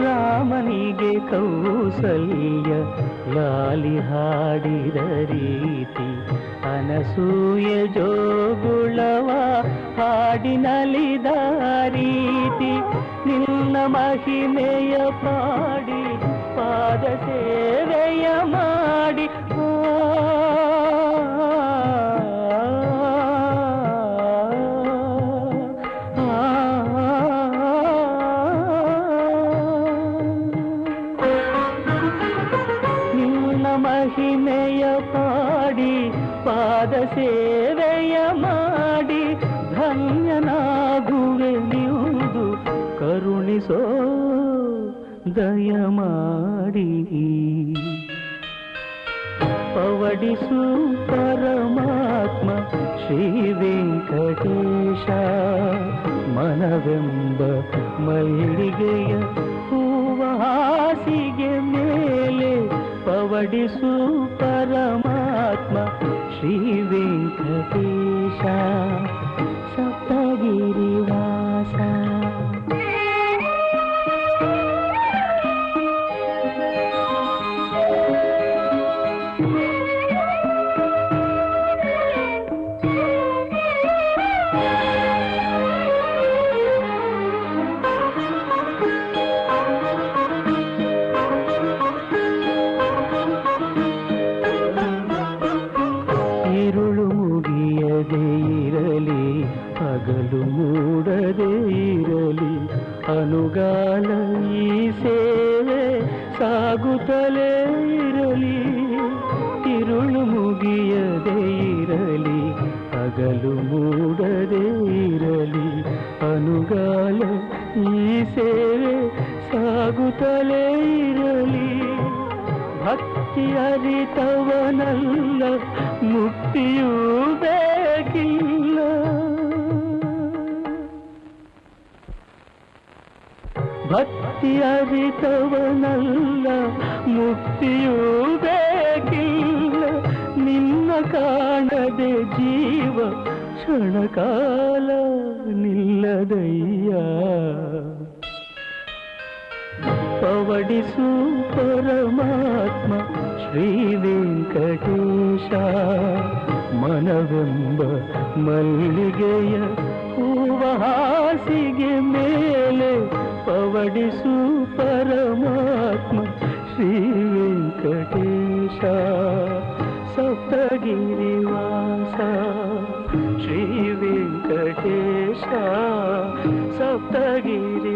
ರಾಮನಿಗೆ ಕೌಸಲ್ಯ ಲಾಲಿ ಹಾಡಿದ ರೀತಿ, ಅನಸೂಯೆ ಜೋಗುಳವ ಹಾಡಿನಲಿದ ರೀತಿ. ನಿನ್ನ ಮಹಿಮೆಯ ಪಾಡಿ ಪಾದ ಸೇವೆಯ ಮಾಡಿ, ನಿನ್ನ ಮಹಿಮೆಯ ಪಾಡಿ ಪಾದ ಸೇವೆಯ ಮಾಡಿ, ಧನ್ಯನಾಗುವೆ ನಿವುದು ಕರುಣಿಸೋ ದಯಮಾಡಿ. ಪವಡಿಸು ಪರಮಾತ್ಮ ಶ್ರೀ ವೆಂಕಟೇಶ, ಮನವೆಂಬ ಮಲ್ಲಿಗೆಯ ಹೂವಾಸಿಗೆ ಮೇಲೆ ಪವಡಿಸು ಪರಮಾತ್ಮ ಶ್ರೀ ವೆಂಕಟೇಶ, ಸಪ್ತಗಿರಿವಾಸ. ഇരുಳು ಮುಗಿಯದೇ ಇರಲಿ, ಹಗಲು ಮೂಡದೇ ಇರಲಿ, ಅನುಗಾಲ ಈ ಸೇವೆ ಸಾಗುತ್ತಲೇ ಇರಲಿ. ഇരുಳು ಮುಗಿಯದೇ ಇರಲಿ, ಹಗಲು ಮೂಡದೇ ಇರಲಿ, ಅನುಗಾಲ ಈ ಸೇವೆ ಸಾಗುತ್ತಲೇ ಇರಲಿ. ಭಕ್ತಿ ಅರಿತವನಲ್ಲ ಮುಕ್ತಿಯೂ ಬೇಕಿಲ್ಲ, ಭಕ್ತಿ ಅರಿತವನಲ್ಲ ಮುಕ್ತಿಯೂ ಬೇಕಿಲ್ಲ. ನಿನ್ನ ಕಾಣದೆ ಜೀವ ಕ್ಷಣಕಾಲ ನಿಲ್ಲದಯ್ಯ. ಪವಡಿಸು ಪರಮಾತ್ಮ ಶ್ರೀ ವೆಂಕಟೇಶ, ಮನವೆಂಬ ಮಲ್ಲಿಗೆಯ ಹೂವಾಸಿಗೆ ಮೇಲೆ ಪವಡಿಸು ಪರಮಾತ್ಮ ಶ್ರೀ ವೆಂಕಟೇಶ, ಸಪ್ತಗಿರಿವಾಸ ಶ್ರೀ ವೆಂಕಟೇಶ. ಸಪ್ತಗಿರಿ